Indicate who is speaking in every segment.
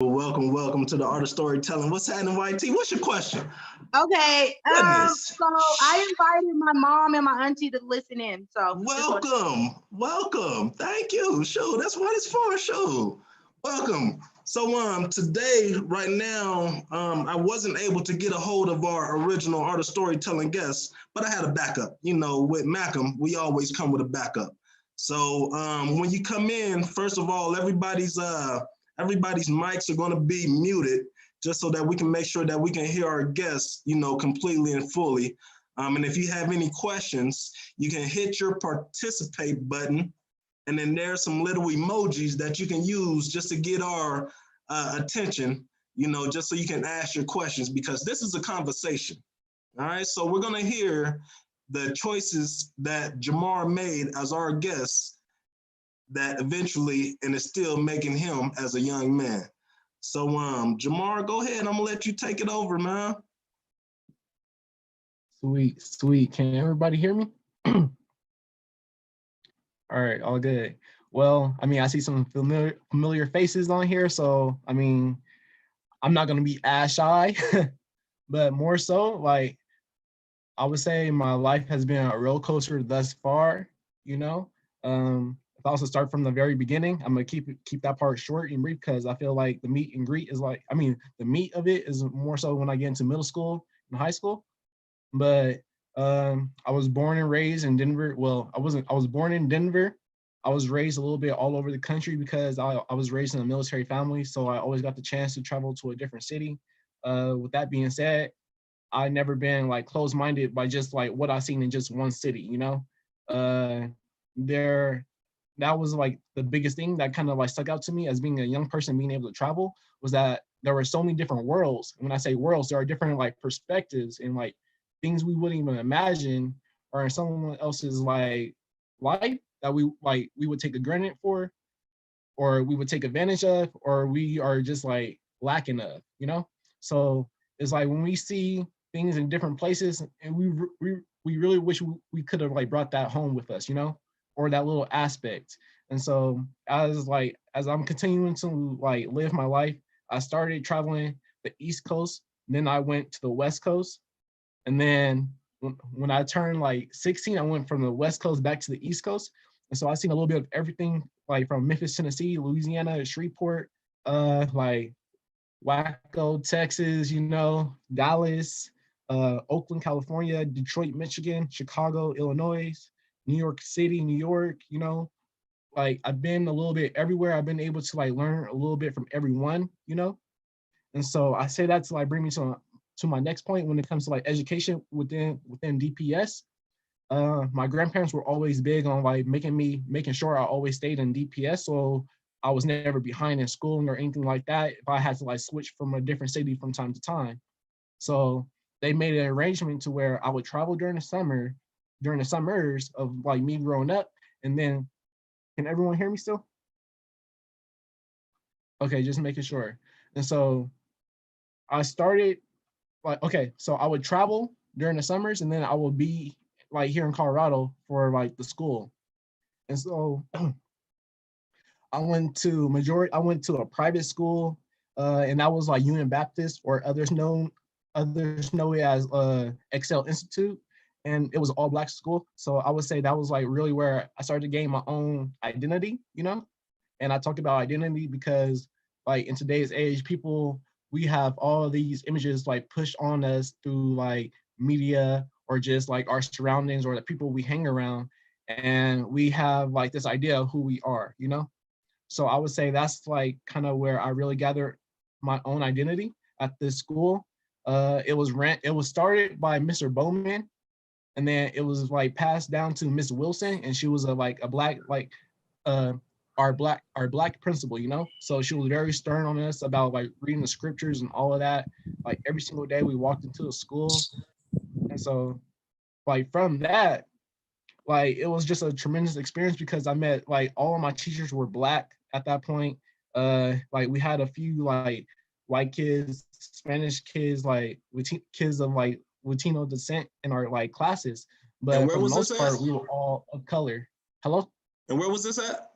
Speaker 1: Welcome to the Art of Story Telling. What's happening, YT? What's your question?
Speaker 2: Okay.
Speaker 1: Goodness.
Speaker 2: So I invited my mom and my auntie to listen in. So
Speaker 1: Welcome. Thank you. Sure, that's what it's for. Sure. Welcome. So today, right now, I wasn't able to get a hold of our original Art of Storytelling guest, but I had a backup. You know, with Malcolm, we always come with a backup. So when you come in, first of all, everybody's mics are going to be muted just so that we can make sure that we can hear our guests, you know, completely and fully. And if you have any questions, you can hit your participate button, and then there's some little emojis that you can use just to get our attention, you know, just so you can ask your questions, because this is a conversation. All right, so we're going to hear the choices that Jamar made as our guest that eventually, and is still making him as a young man. So Jamar, go ahead. I'm gonna let you take it over, man.
Speaker 3: Sweet. Can everybody hear me? All right, all good. Well, I mean, I see some familiar faces on here, so I mean, I'm not gonna be as shy, but more so, like, I would say my life has been a roller coaster thus far. You know, if I was to start from the very beginning, I'm gonna keep that part short and brief because I feel like the meet and greet is like, I mean, the meat of it is more so when I get into middle school and high school. But I was born and raised in Denver. Well, I wasn't. I was born in Denver. I was raised a little bit all over the country because I was raised in a military family, so I always got the chance to travel to a different city. With that being said, I never been like closed-minded by just like what I seen in just one city. You know, there that was like the biggest thing that kind of like stuck out to me as being a young person being able to travel was that there were so many different worlds. And when I say worlds, there are different like perspectives and like things we wouldn't even imagine or in someone else's like life that we would take a granted for or we would take advantage of or we are just like lacking of, you know? So it's like when we see things in different places and we really wish we could have like brought that home with us, you know, or that little aspect. And so as I'm continuing to like live my life, I started traveling the East Coast, then I went to the West Coast, and then when I turned like 16, I went from the West Coast back to the East Coast. And so I seen a little bit of everything, like from Memphis, Tennessee, Louisiana, Shreveport, like Waco, Texas, you know, Dallas, Oakland, California, Detroit, Michigan, Chicago, Illinois, New York City, New York, you know, like I've been a little bit everywhere. I've been able to like learn a little bit from everyone, you know? And so I say that to like bring me to my next point when it comes to like education within DPS. My grandparents were always big on like making sure I always stayed in DPS, so I was never behind in schooling or anything like that if I had to like switch from a different city from time to time. So they made an arrangement to where I would travel during the summers of like me growing up. And then, can everyone hear me still? Okay, just making sure. And so I started like, okay, so I would travel during the summers and then I would be like here in Colorado for like the school. And so I went to a private school, and that was like Union Baptist, or others know it as Excel Institute, and it was all Black school. So I would say that was like really where I started to gain my own identity, you know. And I talk about identity because like in today's age, we have all of these images like pushed on us through like media or just like our surroundings or the people we hang around, and we have like this idea of who we are, you know. So I would say that's like kind of where I really gathered my own identity at this school. It was started by Mr. Bowman, and then it was like passed down to Miss Wilson, and she was a black uh our black principal, you know. So she was very stern on us about like reading the scriptures and all of that. Like every single day we walked into the school, and so like from that, like it was just a tremendous experience because I met like all of my teachers were Black at that point. Like we had a few like white kids, Spanish kids, like kids of like Latino descent in our like classes,
Speaker 1: And
Speaker 3: but
Speaker 1: where
Speaker 3: for the
Speaker 1: was this
Speaker 3: most
Speaker 1: at?
Speaker 3: part we were all of color. Hello.
Speaker 1: And where was this at?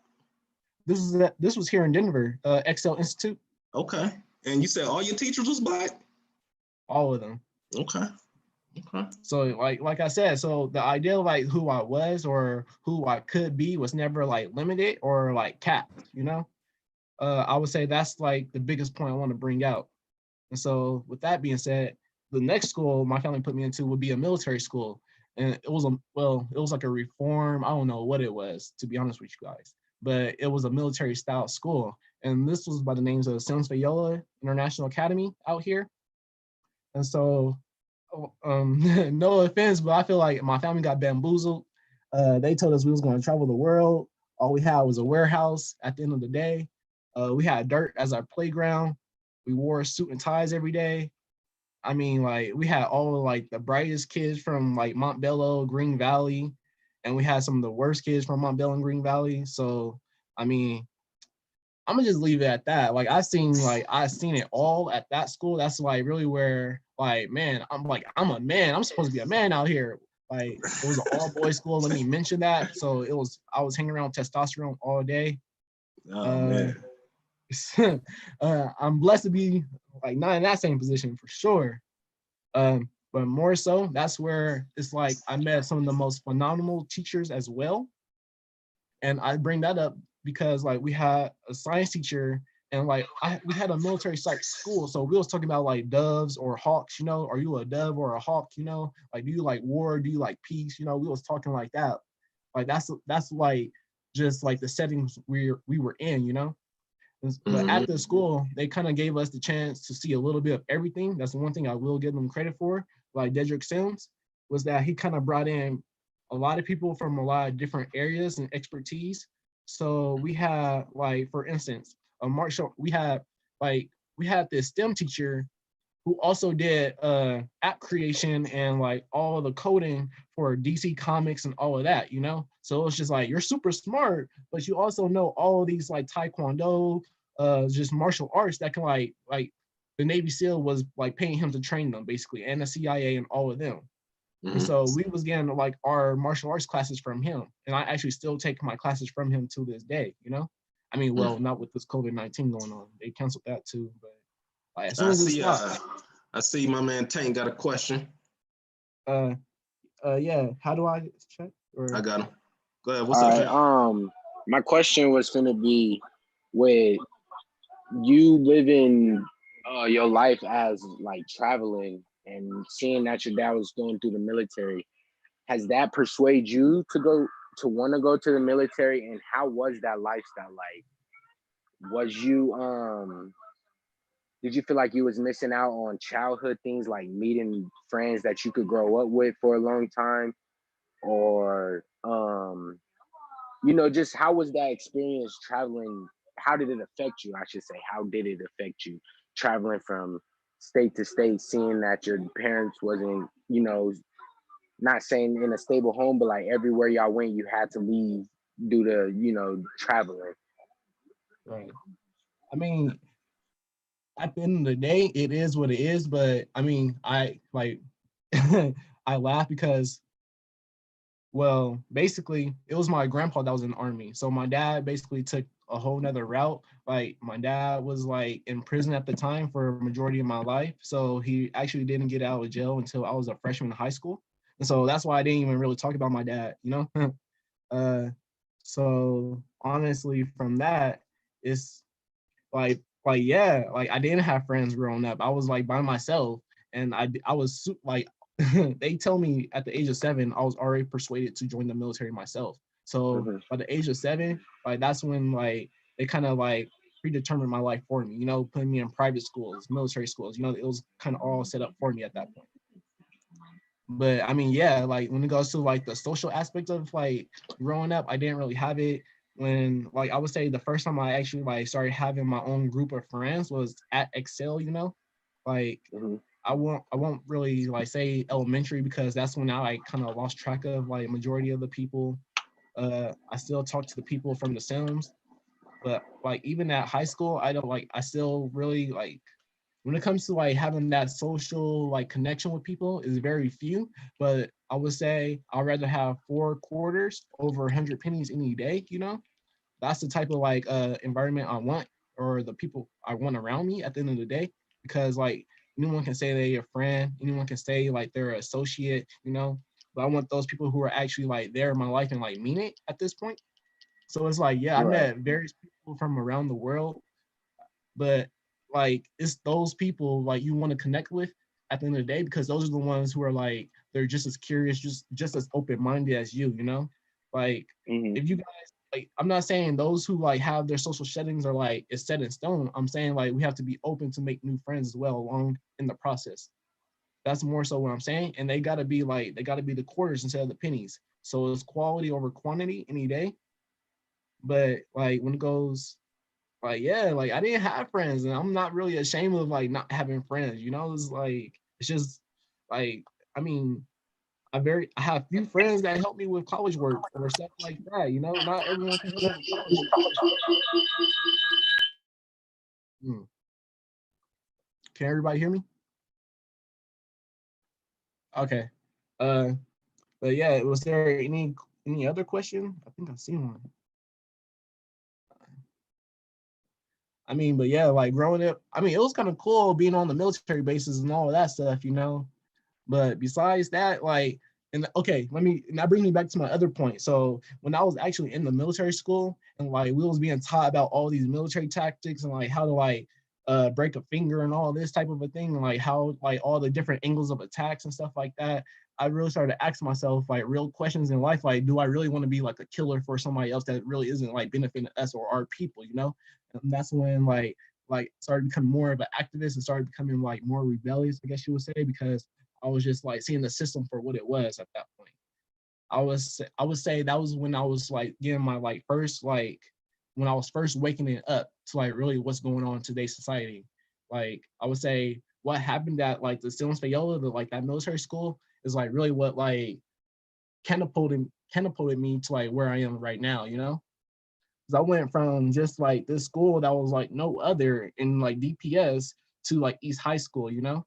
Speaker 3: This was here in Denver, Excel Institute.
Speaker 1: Okay. And you said all your teachers was black?
Speaker 3: all of them.
Speaker 1: Okay. Okay.
Speaker 3: So like I said, so the idea of like who I was or who I could be was never like limited or like capped, you know? I would say that's like the biggest point I want to bring out. And so with that being said, the next school my family put me into would be a military school. And it was it was like a reform. I don't know what it was, to be honest with you guys, but it was a military style school. And this was by the names of Sims Fayola International Academy out here. And so no offense, but I feel like my family got bamboozled. They told us we was going to travel the world. All we had was a warehouse at the end of the day. We had dirt as our playground. We wore suit and ties every day. I mean, like we had all of, like the brightest kids from like Montbello, Green Valley, and we had some of the worst kids from Montbello and Green Valley. So, I mean, I'm gonna just leave it at that. Like I seen it all at that school. That's like really where like man, I'm a man. I'm supposed to be a man out here. Like it was an all boys school. Let me mention that. So I was hanging around testosterone all day.
Speaker 1: Oh
Speaker 3: Uh,
Speaker 1: man.
Speaker 3: I'm blessed to be like not in that same position for sure. But more so, that's where it's like I met some of the most phenomenal teachers as well. And I bring that up because like we had a science teacher and like we had a military psych school. So we was talking about like doves or hawks, you know, are you a dove or a hawk, you know? Like, do you like war? Do you like peace? You know, we was talking like that. Like that's like just like the settings we were in, you know? But
Speaker 1: Mm-hmm.
Speaker 3: at the school, they kind of gave us the chance to see a little bit of everything. That's the one thing I will give them credit for. Like Dedrick Sims, was that he kind of brought in a lot of people from a lot of different areas and expertise. So we had like, for instance, a martial. We had this STEM teacher who also did app creation and like all of the coding for DC Comics and all of that, you know? So it's just like you're super smart, but you also know all of these like Taekwondo, just martial arts that can like the Navy SEAL was like paying him to train them basically, and the CIA and all of them. And
Speaker 1: Mm-hmm.
Speaker 3: so we was getting like our martial arts classes from him. And I actually still take my classes from him to this day, you know? I mean, well, not with this COVID-19 going on. They canceled that too, but like as soon
Speaker 1: I
Speaker 3: as it
Speaker 1: see.
Speaker 3: stopped,
Speaker 1: I see. My man Tank got a question.
Speaker 3: uh yeah, how do I check
Speaker 1: I
Speaker 3: or
Speaker 1: got him. Go ahead. What's
Speaker 4: All
Speaker 1: up,
Speaker 4: right.
Speaker 1: Tank?
Speaker 4: My question was gonna be, with you living your life as like traveling and seeing that your dad was going through the military, has that persuaded you to want to go to the military? And how was that lifestyle like? Was you did you feel like you was missing out on childhood things like meeting friends that you could grow up with for a long time? Or just how was that experience traveling? How did it affect you? I should say, how did it affect you traveling from state to state, seeing that your parents wasn't, not saying in a stable home, but like everywhere y'all went, you had to leave due to, traveling.
Speaker 3: right? I mean, at the end of the day, it is what it is. But I mean, I like I laugh because, well, basically, it was my grandpa that was in the army. So my dad basically took a whole nother route. Like my dad was like in prison at the time for a majority of my life. So he actually didn't get out of jail until I was a freshman in high school. And so that's why I didn't even really talk about my dad, you know? uh, so honestly, from that, it's like yeah, like I didn't have friends growing up. I was like by myself, and I was like they tell me at the age of 7 I was already persuaded to join the military myself. So
Speaker 4: Mm-hmm.
Speaker 3: by the age of 7, like that's when like they kind of like predetermined my life for me, you know, putting me in private schools, military schools, you know, it was kind of all set up for me at that point. But I mean, yeah, like when it goes to like the social aspect of like growing up, I didn't really have it. When like I would say the first time I actually like started having my own group of friends was at Excel, you know, like
Speaker 4: Mm-hmm.
Speaker 3: I won't really like say elementary because that's when I like kind of lost track of like majority of the people. I still talk to the people from the Sims, but like even at high school, I still really like when it comes to like having that social like connection with people is very few. But I would say I'd rather have 4 quarters over 100 pennies any day, you know. That's the type of like environment I want or the people I want around me at the end of the day, because like anyone can say they're your friend, anyone can say like they're an associate, you know, but I want those people who are actually like there in my life and like mean it at this point. So it's like, yeah, I
Speaker 4: Right.
Speaker 3: met various people from around the world, but like it's those people like you want to connect with at the end of the day, because those are the ones who are like they're just as curious, just as open-minded as you know. Like
Speaker 4: Mm-hmm.
Speaker 3: if you guys like, I'm not saying those who like have their social settings are like it's set in stone. I'm saying like we have to be open to make new friends as well along in the process. That's more so what I'm saying. And they gotta be the quarters instead of the pennies. So it's quality over quantity any day. But like when it goes like, yeah, like I didn't have friends, and I'm not really ashamed of like not having friends, you know. It's like it's just like, I mean, I have few friends that help me with college work or stuff like that, you know. Not everyone can help me with college work. Hmm. Can everybody hear me? Okay. Uh but yeah, was there any other question? I think I've seen one. I mean, but yeah, like growing up, I mean, it was kind of cool being on the military bases and all of that stuff, you know. But besides that, like, and okay, and that brings me back to my other point. So when I was actually in the military school and like we was being taught about all these military tactics and like how to like break a finger and all this type of a thing, and like how like all the different angles of attacks and stuff like that, I really started to ask myself like real questions in life, like, do I really want to be like a killer for somebody else that really isn't like benefiting us or our people, you know? And that's when like started becoming more of an activist and started becoming like more rebellious, I guess you would say, because I was just like seeing the system for what it was at that point. I would say that was when I was like getting my like first like when I was first waking it up to like really what's going on in today's society. Like I would say what happened at like the Sims Fayola, the like that military school, is like really what like catapulted me to like where I am right now, you know? Because I went from just like this school that was like no other in like DPS to like East High School, you know?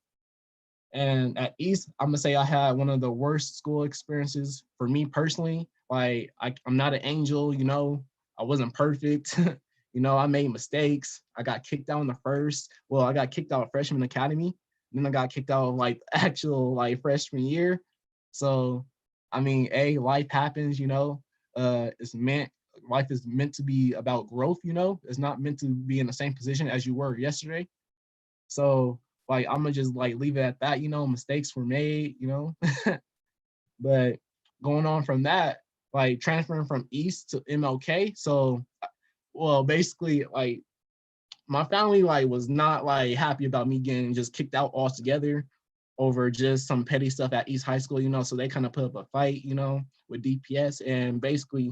Speaker 3: And at East, I'm gonna say I had one of the worst school experiences for me personally. Like I'm not an angel, you know. I wasn't perfect. You know, I made mistakes. I got kicked out in the first. Well, I got kicked out of freshman academy. Then I got kicked out of like actual like freshman year. So, I mean, life happens. You know, life is meant to be about growth. You know, it's not meant to be in the same position as you were yesterday. So like I'm gonna just like leave it at that, you know, mistakes were made, you know. But going on from that, like transferring from East to MLK. So well, basically like my family like was not like happy about me getting just kicked out altogether over just some petty stuff at East High School, you know. So they kind of put up a fight, you know, with DPS, and basically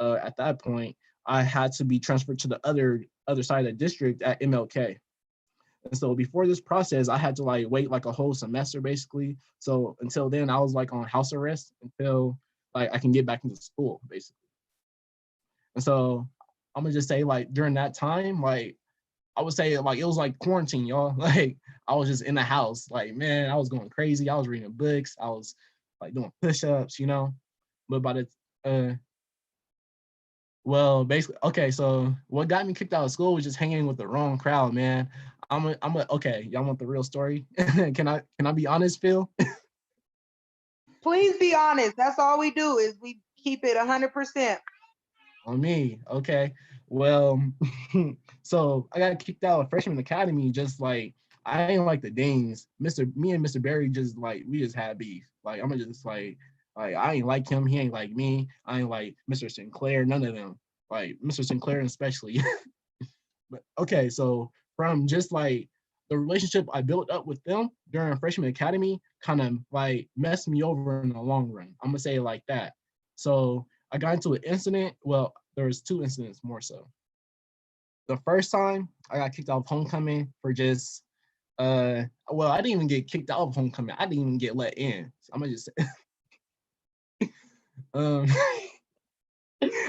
Speaker 3: at that point I had to be transferred to the other side of the district at MLK. And so before this process, I had to like wait like a whole semester basically. So until then, I was like on house arrest until like I can get back into school basically. And so I'm gonna just say like during that time, like I would say like it was like quarantine, y'all. Like I was just in the house, like man, I was going crazy. I was reading books. I was like doing push-ups, you know. But by the well, basically, okay. So what got me kicked out of school was just hanging with the wrong crowd, man. Okay. Y'all want the real story? Can I be honest, Phil?
Speaker 2: Please be honest. That's all we do is we keep it 100%.
Speaker 3: On me, okay. Well, so I got kicked out of freshman academy. Just like I ain't like the Deans. Me and Mr. Barry just like we just had beef. Like I'm just like I ain't like him. He ain't like me. I ain't like Mr. Sinclair. None of them. Like Mr. Sinclair especially. But okay, so from just like the relationship I built up with them during freshman academy kind of like messed me over in the long run. I'm gonna say it like that. So I got into an incident. Well, there was two incidents more so. The first time I got kicked out of homecoming for just well, I didn't even get kicked out of homecoming. I didn't even get let in. So I'm gonna just say um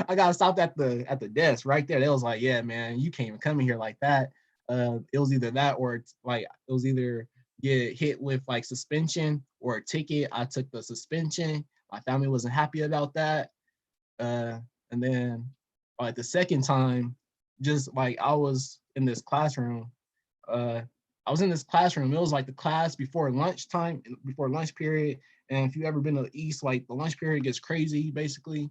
Speaker 3: I got stopped at the desk right there. They was like, "Yeah, man, you can't even come in here like that." It was either that or it's like it was either get hit with like suspension or a ticket. I took the suspension. My family wasn't happy about that. And then like the second time, just like I was in this classroom. I was in this classroom. It was like the class before lunchtime, before lunch period. And if you ever been to the East, like the lunch period gets crazy, basically.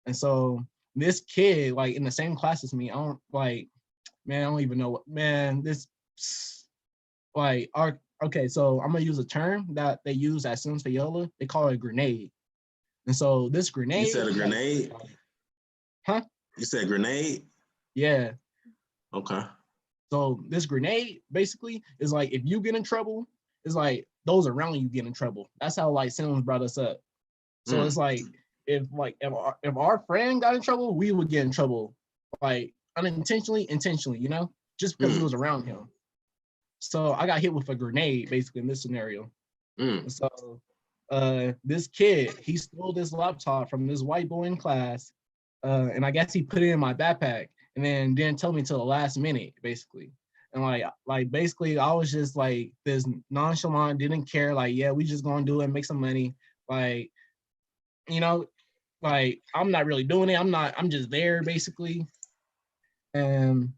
Speaker 3: And so this kid, like in the same class as me, I don't like, man, I don't even know what, man, this, like, our, okay, so I'm gonna use a term that they use at Sims Fayola. They call it a grenade. And so this
Speaker 1: You
Speaker 3: grenade,
Speaker 1: said a grenade?
Speaker 3: huh?
Speaker 1: You said grenade?
Speaker 3: Yeah.
Speaker 1: Okay.
Speaker 3: So this grenade basically is like if you get in trouble, it's like those around you get in trouble. That's how like Sims brought us up. So it's like if our friend got in trouble, we would get in trouble, like unintentionally, intentionally, you know, just because we was around him. So I got hit with a grenade basically in this scenario. So this kid, he stole this laptop from this white boy in class, and I guess he put it in my backpack and then didn't tell me till the last minute, basically. And like basically, I was just like this nonchalant, didn't care. Like, yeah, we just gonna do it, make some money. Like, you know, like I'm not really doing it. I'm just there basically. And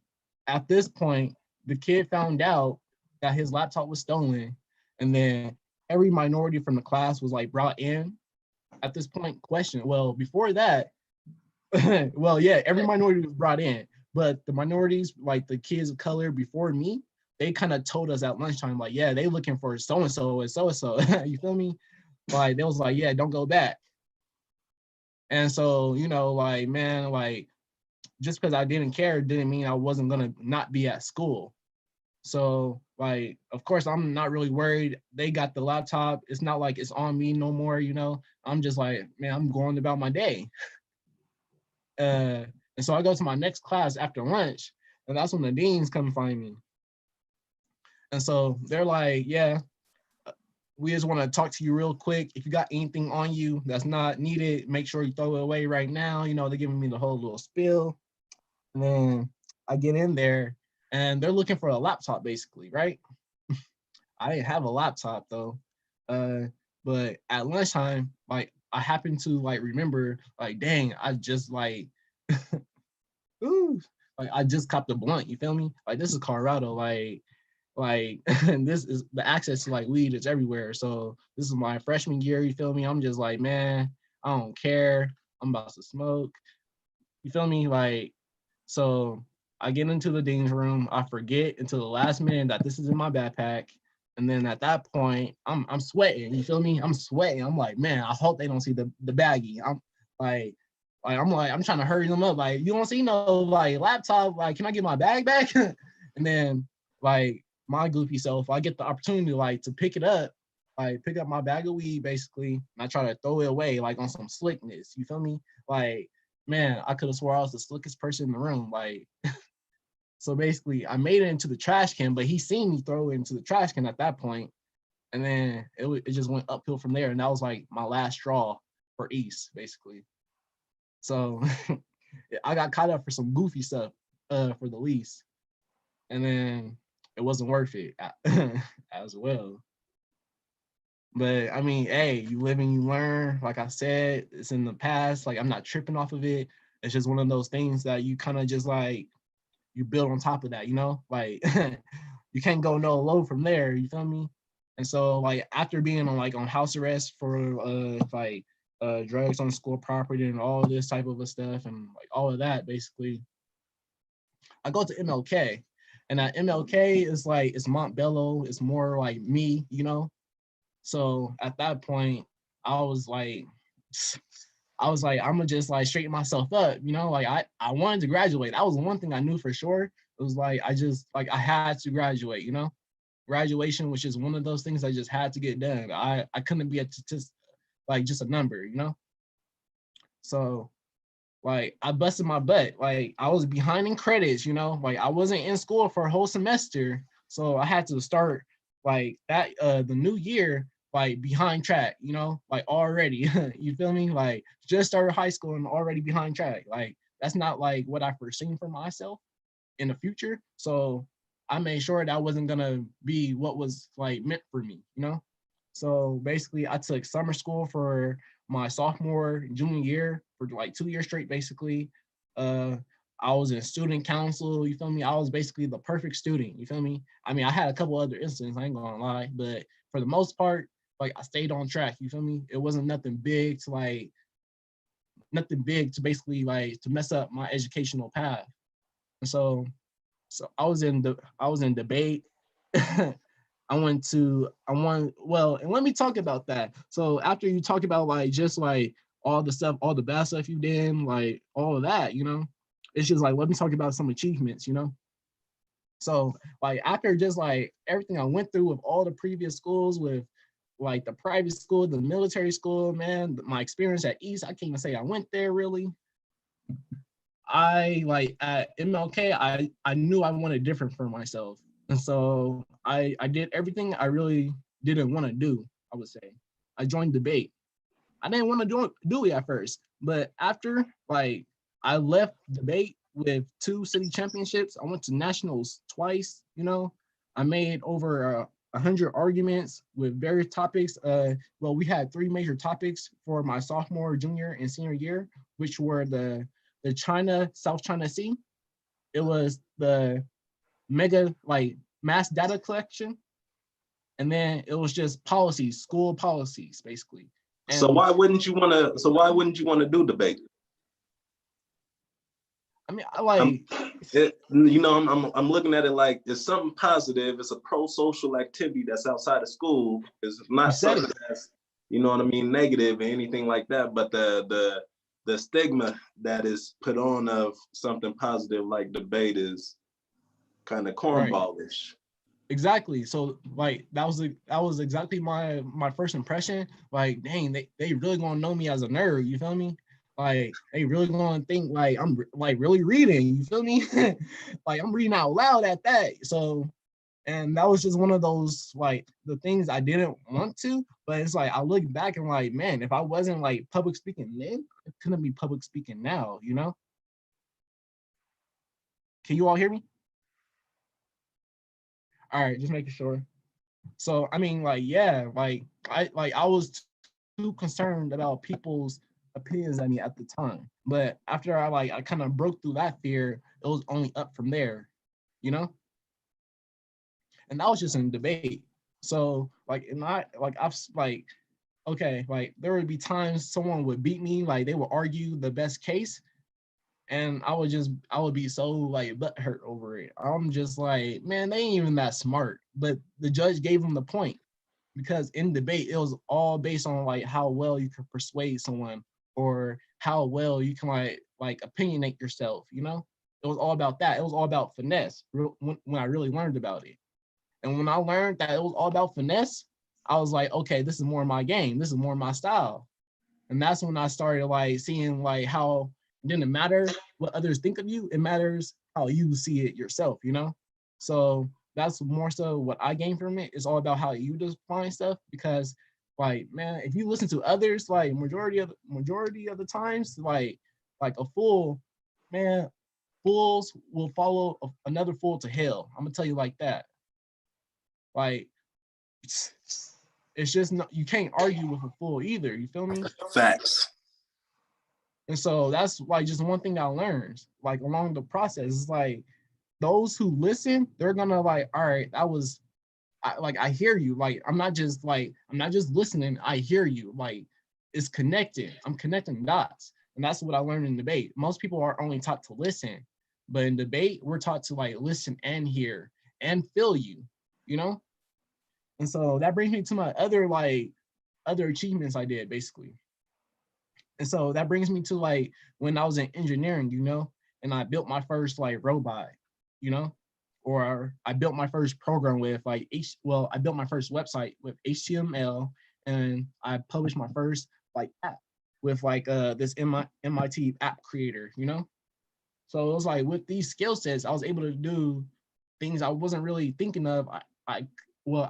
Speaker 3: at this point, the kid found out that his laptop was stolen, and then every minority from the class was like brought in at this point, questioned. Well, before that, well, yeah, every minority was brought in, but the minorities, like the kids of color before me, they kind of told us at lunchtime, like, yeah, they looking for so and so and so and so. You feel me? Like they was like, yeah, don't go back. And so, you know, like, man, like just because I didn't care didn't mean I wasn't gonna not be at school. So, like, of course, I'm not really worried. They got the laptop. It's not like it's on me no more, you know. I'm just like, man, I'm going about my day. And so I go to my next class after lunch, and that's when the deans come find me. And so they're like, yeah, we just want to talk to you real quick. If you got anything on you that's not needed, make sure you throw it away right now. You know, they're giving me the whole little spiel. And then I get in there and they're looking for a laptop basically, right? I didn't have a laptop though. But at lunchtime, like I happened to like remember, like, dang, I just like ooh, like I just copped a blunt, you feel me? Like this is Colorado, like and this is the access to like weed is everywhere. So this is my freshman year, you feel me? I'm just like, man, I don't care. I'm about to smoke. You feel me? Like, so I get into the dean's room. I forget until the last minute that this is in my backpack. And then at that point, I'm sweating. You feel me? I'm sweating. I'm like, man, I hope they don't see the baggie. I'm trying to hurry them up. Like, you don't see no like laptop. Like, can I get my bag back? And then like my goofy self, I get the opportunity like to pick it up, like pick up my bag of weed basically, and I try to throw it away like on some slickness. You feel me? Like, man, I could have swore I was the slickest person in the room. Like, so basically, I made it into the trash can, but he seen me throw it into the trash can at that point, and then it just went uphill from there, and that was like my last straw for East, basically. So I got caught up for some goofy stuff for the least, and then it wasn't worth it as well. But I mean, hey, you live and you learn. Like I said, it's in the past. Like I'm not tripping off of it. It's just one of those things that you kind of just like you build on top of that, you know? Like you can't go no low from there, you feel me? And so like after being on house arrest for drugs on school property and all this type of stuff and like all of that basically, I go to MLK. And at MLK is like it's Montbello, it's more like me, you know? So at that point, I was like, I'm gonna just like straighten myself up, you know. Like I wanted to graduate. That was the one thing I knew for sure. It was like I had to graduate, you know. Graduation was just one of those things I just had to get done. I couldn't be just a number, you know. So like I busted my butt. Like I was behind in credits, you know. Like I wasn't in school for a whole semester, so I had to start like that the new year like behind track, you know, like already. You feel me? Like just started high school and already behind track. Like that's not like what I foreseen for myself in the future. So I made sure that wasn't gonna be what was like meant for me, you know. So basically, I took summer school for my sophomore, junior year for like 2 years straight, basically. I was in student council, you feel me? I was basically the perfect student, you feel me? I mean, I had a couple other incidents, I ain't gonna lie, but for the most part, like I stayed on track, you feel me? It wasn't nothing big to basically like to mess up my educational path. And so I was in debate. Well, and let me talk about that. So after you talk about like just like all the stuff, all the bad stuff you did, like all of that, it's just like let me talk about some achievements. So like after just like everything I went through with all the previous schools, with like the private school, the military school, man, my experience at East, I can't even say I went there really. I like at MLK, I knew I wanted different for myself. And so I did everything I really didn't want to do, I would say. I joined debate. I didn't want to do it at first, but after like I left debate with 2 city championships, I went to nationals twice. I made over 100 arguments with various topics. Well, we had 3 major topics for my sophomore, junior, and senior year, which were the South China Sea. It was the mega like mass data collection, and then it was just policies, school policies, basically. And
Speaker 1: so why wouldn't you want to? So why wouldn't you want to do debate?
Speaker 3: I mean, I like
Speaker 1: I'm looking at it like it's something positive. It's a pro-social activity that's outside of school. It's not something that's what I mean, negative or anything like that. But the stigma that is put on of something positive like debate is kind of cornballish.
Speaker 3: Right. Exactly. So like that was exactly my first impression. Like, dang, they really gonna know me as a nerd. You feel me? Like they really gonna think like I'm like really reading. You feel me? Like I'm reading out loud at that. So, and that was just one of those like the things I didn't want to. But it's like I look back and like, man, if I wasn't like public speaking then, it couldn't be public speaking now. Can you all hear me? All right, just making sure. So I mean, like, yeah, I was too concerned about people's opinions of me at the time. But after I kind of broke through that fear, it was only up from there, you know? And that was just in debate. So like and I like I've like okay, like there would be times someone would beat me, like they would argue the best case, and I would be so like butthurt over it. I'm just like, man, they ain't even that smart. But the judge gave them the point because in debate it was all based on like how well you can persuade someone or how well you can like opinionate yourself. It was all about that. It was all about finesse when I really learned about it. And when I learned that it was all about finesse, I was like, okay, this is more my game. This is more my style. And that's when I started like seeing like how it didn't matter what others think of you. It matters how you see it yourself. So that's more so what I gained from it. It's all about how you define stuff because like, man, if you listen to others, like majority of the times, like a fool, man, fools will follow another fool to hell. I'm gonna tell you like that. Like it's just not, you can't argue with a fool either. You feel me?
Speaker 1: Facts.
Speaker 3: And so that's like just one thing I learned, like along the process. It's like those who listen, they're gonna like, all right, I hear you. Like I'm not just listening. I hear you. Like it's connected. I'm connecting dots, and that's what I learned in debate. Most people are only taught to listen, but in debate, we're taught to like listen and hear and feel you. You know. And so that brings me to my other achievements I did basically. And so that brings me to like when I was in engineering, and I built my first like robot, you know, or I built my first program with like I built my first website with HTML, and I published my first like app with like this MIT app creator. So it was like with these skill sets, I was able to do things I wasn't really thinking of. I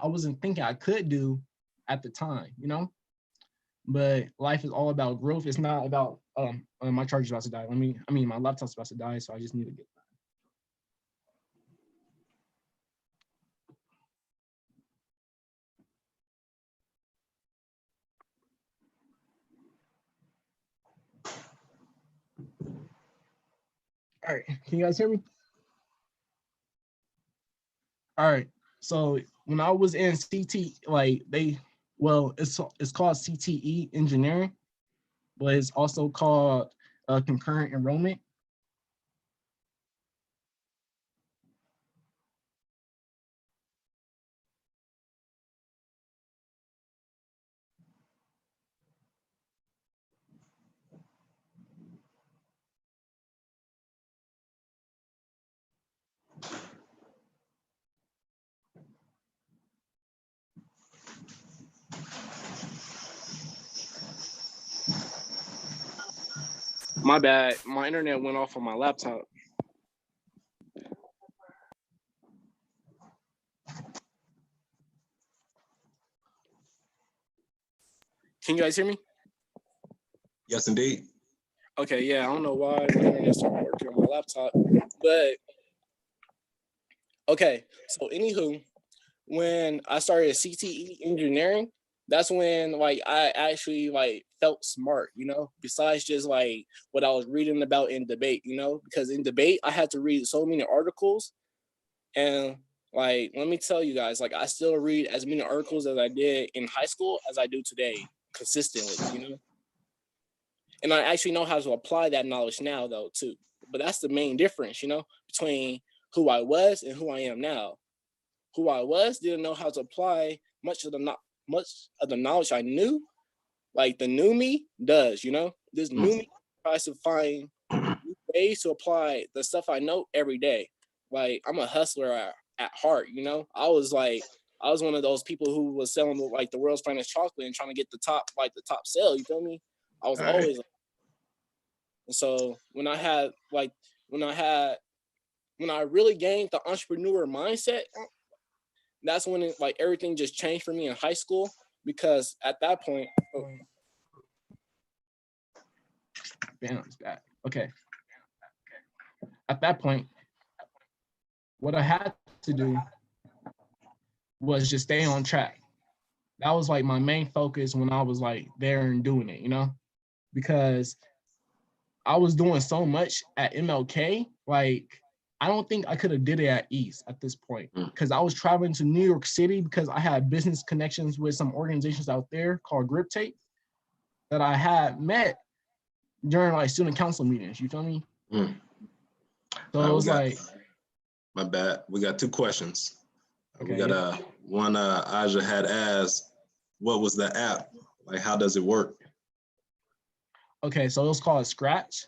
Speaker 3: wasn't thinking I could do at the time. But life is all about growth. It's not about my charger's about to die. My laptop's about to die, so I just need to get that. All right, can you guys hear me? All right. So when I was in CT, it's called CTE engineering, but it's also called concurrent enrollment.
Speaker 4: My bad. My internet went off on my laptop. Can you guys hear me?
Speaker 1: Yes, indeed.
Speaker 4: Okay, yeah, I don't know why my internet started working on my laptop, but okay. So, anywho, when I started CTE engineering, that's when like I actually like felt smart, you know, besides just like what I was reading about in debate, you know, because in debate I had to read so many articles, and like let me tell you guys, like I still read as many articles as I did in high school as I do today consistently, you know. And I actually know how to apply that knowledge now though too. But that's the main difference, you know, between who I was and who I am now. Who I was didn't know how to apply much of the knowledge I knew. Like the new me does, you know. This new me tries to find ways to apply the stuff I know every day. Like I'm a hustler at heart, you know. I was one of those people who was selling like the world's finest chocolate and trying to get the top sale. You feel me? I was always. And so when I really gained the entrepreneur mindset, that's when like everything just changed for me in high school, because at that point,
Speaker 3: Balance back. Okay. At that point, what I had to do was just stay on track. That was like my main focus when I was like there and doing it, you know, because I was doing so much at MLK. Like, I don't think I could have did it at East at this point, because I was traveling to New York City because I had business connections with some organizations out there called Grip Tape that I had met during like student council meetings. You feel me? So it was like,
Speaker 1: my bad. We got two questions.
Speaker 3: Okay,
Speaker 1: we got one Aja had asked, what was the app? Like, how does it work?
Speaker 3: Okay, so it was called Scratch.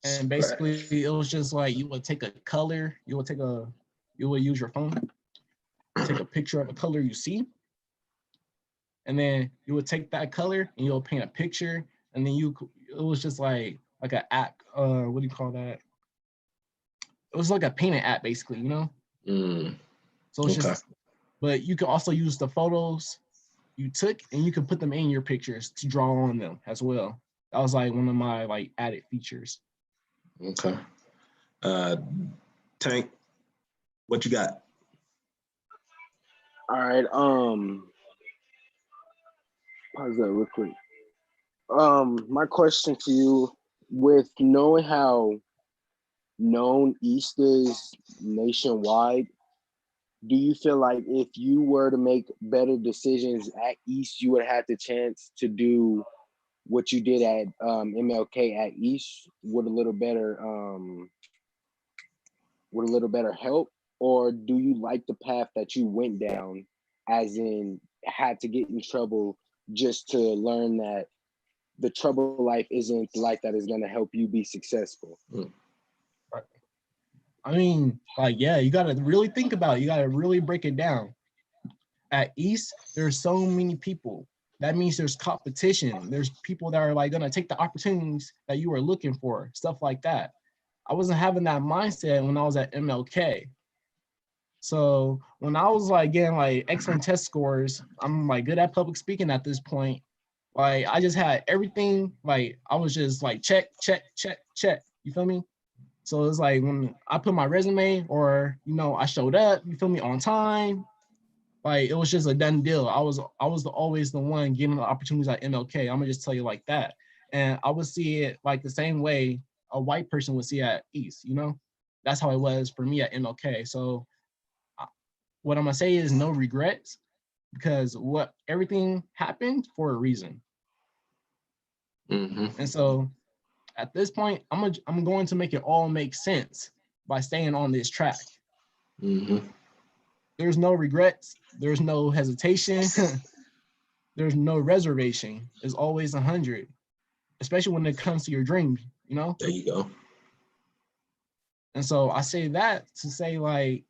Speaker 3: And basically it was just like you would take a color, you would use your phone, take a picture of a color you see, and then you would take that color and you'll paint a picture, and then it was just like an app, what do you call that? It was like a painting app basically, you know? So it's just, but you can also use the photos you took and you can put them in your pictures to draw on them as well. That was like one of my like added features.
Speaker 1: Okay. Tank, what you got?
Speaker 4: All right. Pause that real quick. My question to you, with knowing how known East is nationwide, do you feel like if you were to make better decisions at East, you would have the chance to do what you did at MLK at East with a little better help? Or do you like the path that you went down, as in had to get in trouble just to learn that the trouble life isn't the life that is going to help you be successful?
Speaker 3: I mean, like, yeah, you got to really think about it. You got to really break it down. At East, there's so many people. That means there's competition. There's people that are like going to take the opportunities that you were looking for, stuff like that. I wasn't having that mindset when I was at MLK. So when I was like getting like excellent test scores, I'm like good at public speaking at this point. Like I just had everything, like I was just like check, check, check, check. You feel me? So it's like when I put my resume, or you know, I showed up, you feel me, on time, like it was just a done deal. I was always the one getting the opportunities at MLK. I'm gonna just tell you like that. And I would see it like the same way a white person would see at East, you know? That's how it was for me at MLK. So what I'm gonna say is no regrets, because everything happened for a reason.
Speaker 1: Mm-hmm.
Speaker 3: And so at this point, I'm going to make it all make sense by staying on this track.
Speaker 1: Mm-hmm.
Speaker 3: There's no regrets. There's no hesitation. There's no reservation. It's always 100, especially when it comes to your dream, you know?
Speaker 1: There you go.
Speaker 3: And so I say that to say, like,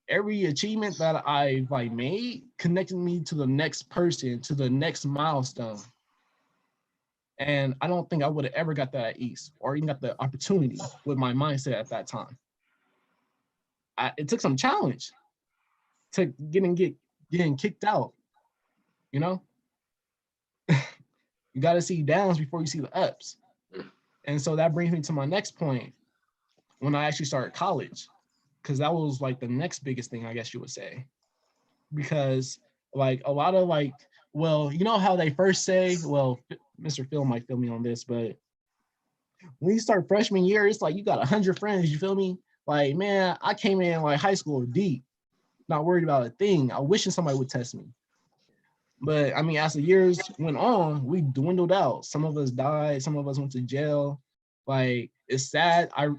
Speaker 3: every achievement that I've like made connected me to the next person, to the next milestone. And I don't think I would have ever got that at East, or even got the opportunity with my mindset at that time. It took some challenge to getting kicked out, you know? You got to see downs before you see the ups. And so that brings me to my next point, when I actually started college, because that was like the next biggest thing, I guess you would say. Because like a lot of like, well, you know how they first say, well, Mr. Phil might feel me on this, but when you start freshman year, it's like you got 100 friends, you feel me? Like, man, I came in like high school deep, not worried about a thing. I wishing somebody would test me. But I mean, as the years went on, we dwindled out. Some of us died, some of us went to jail. Like, it's sad. I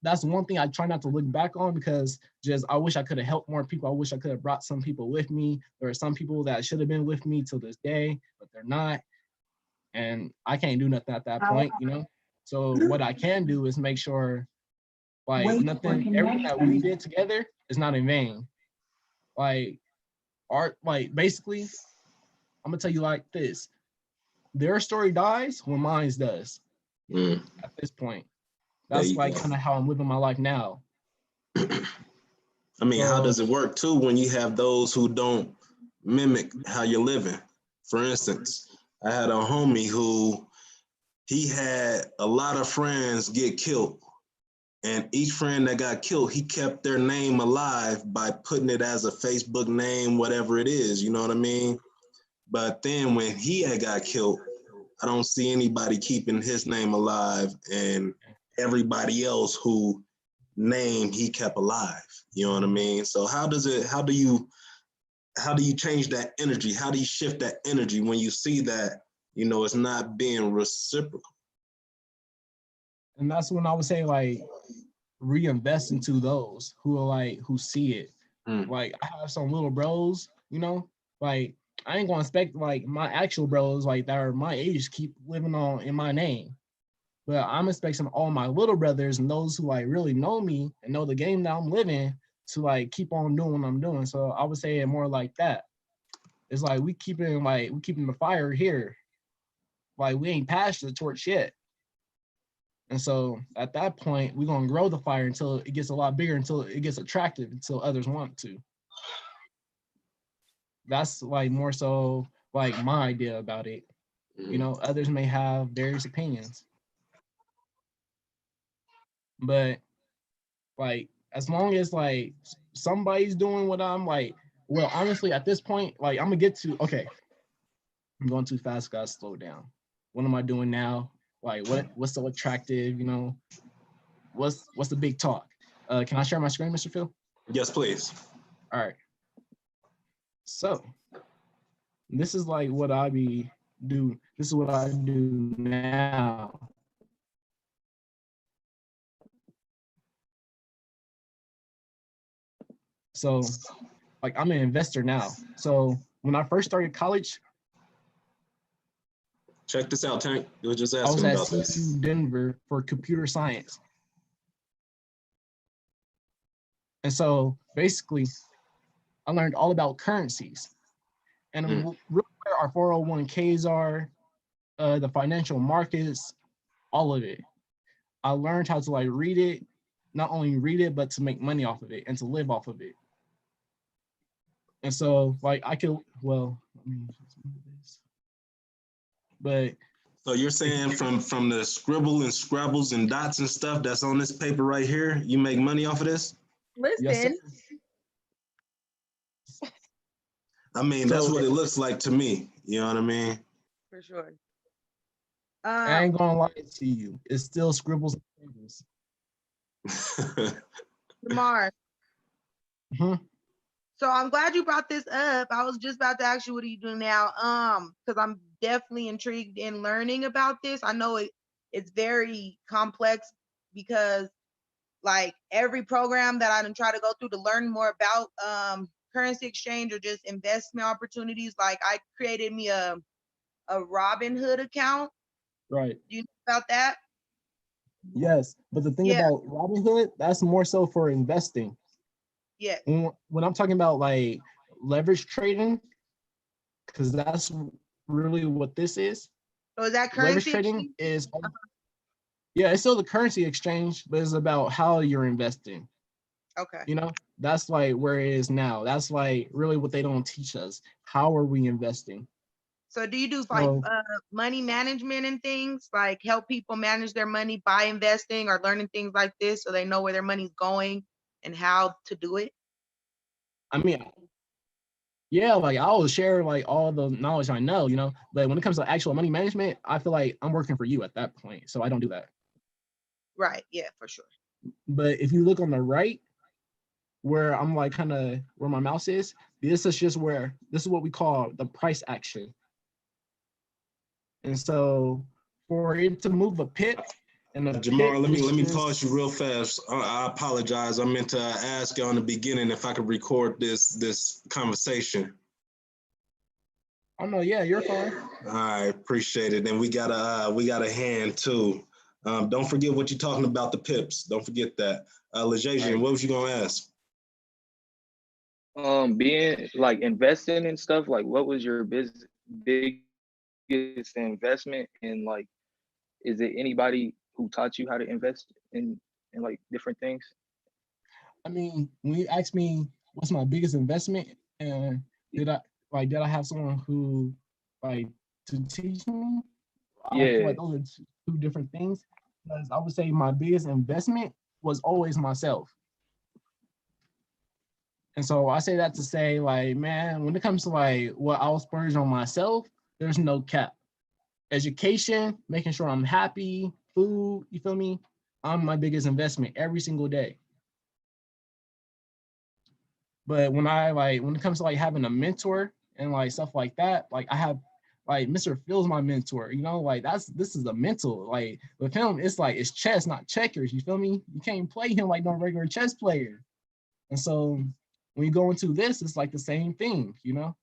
Speaker 3: that's one thing I try not to look back on, because just I wish I could have helped more people. I wish I could have brought some people with me. There are some people that should have been with me till this day, but they're not. And I can't do nothing at that point, you know? So what I can do is make sure, like, everything that we did together is not in vain. Like, basically, I'm gonna tell you like this: their story dies when mine does. At this point, that's like kind of how I'm living my life now.
Speaker 1: I mean, how does it work too when you have those who don't mimic how you're living? For instance, I had a homie who he had a lot of friends get killed, and each friend that got killed, he kept their name alive by putting it as a Facebook name, whatever it is, you know what I mean? But then when he had got killed, I don't see anybody keeping his name alive, and everybody else who name he kept alive. You know what I mean? So how do you change that energy? How do you shift that energy when you see that, you know, it's not being reciprocal?
Speaker 3: And that's when I would say, like, reinvest into those who see it. Like, I have some little bros, you know, like, I ain't gonna expect like my actual bros like that are my age keep living on in my name. But I'm expecting all my little brothers and those who like really know me and know the game that I'm living to like keep on doing what I'm doing. So I would say it more like that. It's like we keeping the fire here. Like, we ain't passed the torch yet. And so at that point, we're gonna grow the fire until it gets a lot bigger, until it gets attractive, until others want to. That's like more so like my idea about it. You know, others may have various opinions. But like, as long as like somebody's doing what I'm like, well, honestly, at this point, like, I'm gonna get to, okay, I'm going too fast, gotta slow down. What am I doing now? Like, what's so attractive, you know? What's the big talk? Can I share my screen, Mr. Phil?
Speaker 1: Yes, please.
Speaker 3: All right. So this is like what this is what I do now. So like, I'm an investor now. So when I first started college,
Speaker 1: check this out, Tank. You were just
Speaker 3: I was
Speaker 1: asking
Speaker 3: at
Speaker 1: about this.
Speaker 3: CU Denver for computer science. And so basically, I learned all about currencies and really where our 401ks are, the financial markets, all of it. I learned how to like read it, not only read it, but to make money off of it and to live off of it. And so like I could, well, but
Speaker 1: so you're saying from the scribble and scrabbles and dots and stuff that's on this paper right here, you make money off of this?
Speaker 2: Listen.
Speaker 3: Yes,
Speaker 1: I mean, that's what it looks like to me. You know what I mean?
Speaker 2: For sure.
Speaker 3: I ain't gonna lie to you. It's still scribbles and scribbles.
Speaker 2: Jamar.
Speaker 3: Mhm.
Speaker 2: So I'm glad you brought this up. I was just about to ask you, what are you doing now? Because I'm definitely intrigued in learning about this. I know it's very complex because like every program that I done try to go through to learn more about currency exchange or just investment opportunities, like I created me a Robinhood account.
Speaker 3: Right.
Speaker 2: Do you know about that?
Speaker 3: Yes, but the thing
Speaker 2: Yeah,
Speaker 3: about Robinhood, that's more so for investing.
Speaker 2: yeah.
Speaker 3: When I'm talking about like leverage trading, because that's really what this is.
Speaker 2: So is that
Speaker 3: Leverage
Speaker 2: currency
Speaker 3: trading
Speaker 2: exchange?
Speaker 3: is, yeah, it's still the currency exchange, but it's about how you're investing.
Speaker 2: Okay.
Speaker 3: You know, that's like where it is now. That's like really what they don't teach us. How are we investing?
Speaker 2: So do you do like
Speaker 3: So
Speaker 2: money management and things, like help people manage their money by investing or learning things like this so they know where their money's going and how to do it?
Speaker 3: I mean, yeah, like I will share like all the knowledge I know, you know. But when it comes to actual money management, I feel like I'm working for you at that point. So I don't do that.
Speaker 2: Right. Yeah, for sure.
Speaker 3: But if you look on the right, where I'm like kind of where my mouse is, this is just where this is what we call the price action. And so for it to move a pip, and a pip
Speaker 1: Jamar, let me
Speaker 3: is
Speaker 1: let me
Speaker 3: just,
Speaker 1: pause you real fast. I apologize. I meant to ask you on the beginning if I could record this conversation.
Speaker 3: oh no, yeah, you're fine.
Speaker 1: I appreciate it. And we got a hand too. Don't forget what you're talking about, the pips. Don't forget that. Lejazian,
Speaker 3: Right.
Speaker 1: what was you gonna ask?
Speaker 5: Being like investing and stuff, like what was your biggest investment, and like is it anybody who taught you how to invest in like different things?
Speaker 3: I mean, when you ask me what's my biggest investment, and did I have someone who like to teach me? I feel
Speaker 5: Yeah.
Speaker 3: like those are two different things. Because I would say my biggest investment was always myself. And so I say that to say, like, man, when it comes to like what I'll splurge on myself, there's no cap. Education, making sure I'm happy, food, you feel me? I'm my biggest investment every single day. But when it comes to like having a mentor and like stuff like that, like I have like Mr. Phil's my mentor, you know, like this is a mental. Like with him, it's like it's chess, not checkers. You feel me? You can't play him like no regular chess player. And so when you go into this, it's like the same thing, you know?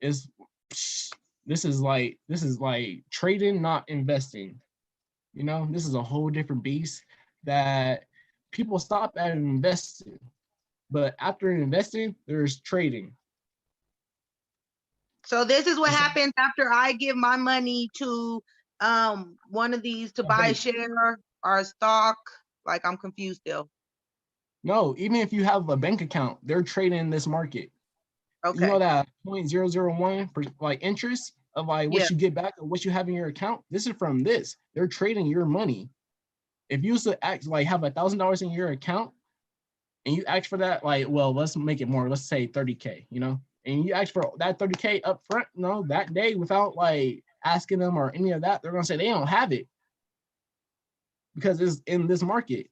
Speaker 3: It's this is like trading, not investing. You know, this is a whole different beast that people stop at investing. But after investing, there's trading.
Speaker 2: So this is what
Speaker 3: And so,
Speaker 2: happens after I give my money to one of these to
Speaker 3: a
Speaker 2: buy a
Speaker 3: bank.
Speaker 2: share or a stock. Like I'm confused still.
Speaker 3: No, even if you have a bank account, they're trading in this market. You know
Speaker 2: Okay.
Speaker 3: that 0.001 for like interest of like
Speaker 2: Yeah.
Speaker 3: what you get back or what you have in your account. This is from this. They're trading your money. If you used to act like have $1,000 in your account and you ask for that, like, well, let's make it more. Let's say 30K, you know, and you ask for that 30K up front, no, that day without like asking them or any of that, they're gonna say they don't have it because it's in this market.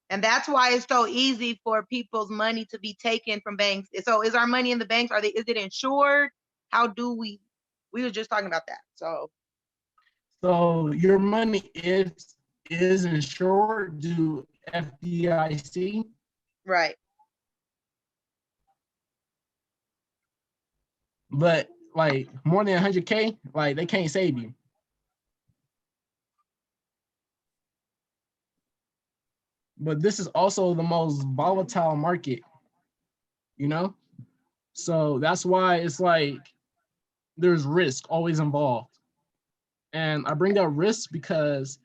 Speaker 2: And that's why it's so easy for people's money to be taken from banks. So is our money in the banks? Is it insured? How do we were just talking about that.
Speaker 3: So your money is insured due FDIC,
Speaker 2: Right.
Speaker 3: but like more than 100K, like they can't save you. But this is also the most volatile market, you know? So that's why it's like there's risk always involved. And I bring up risk because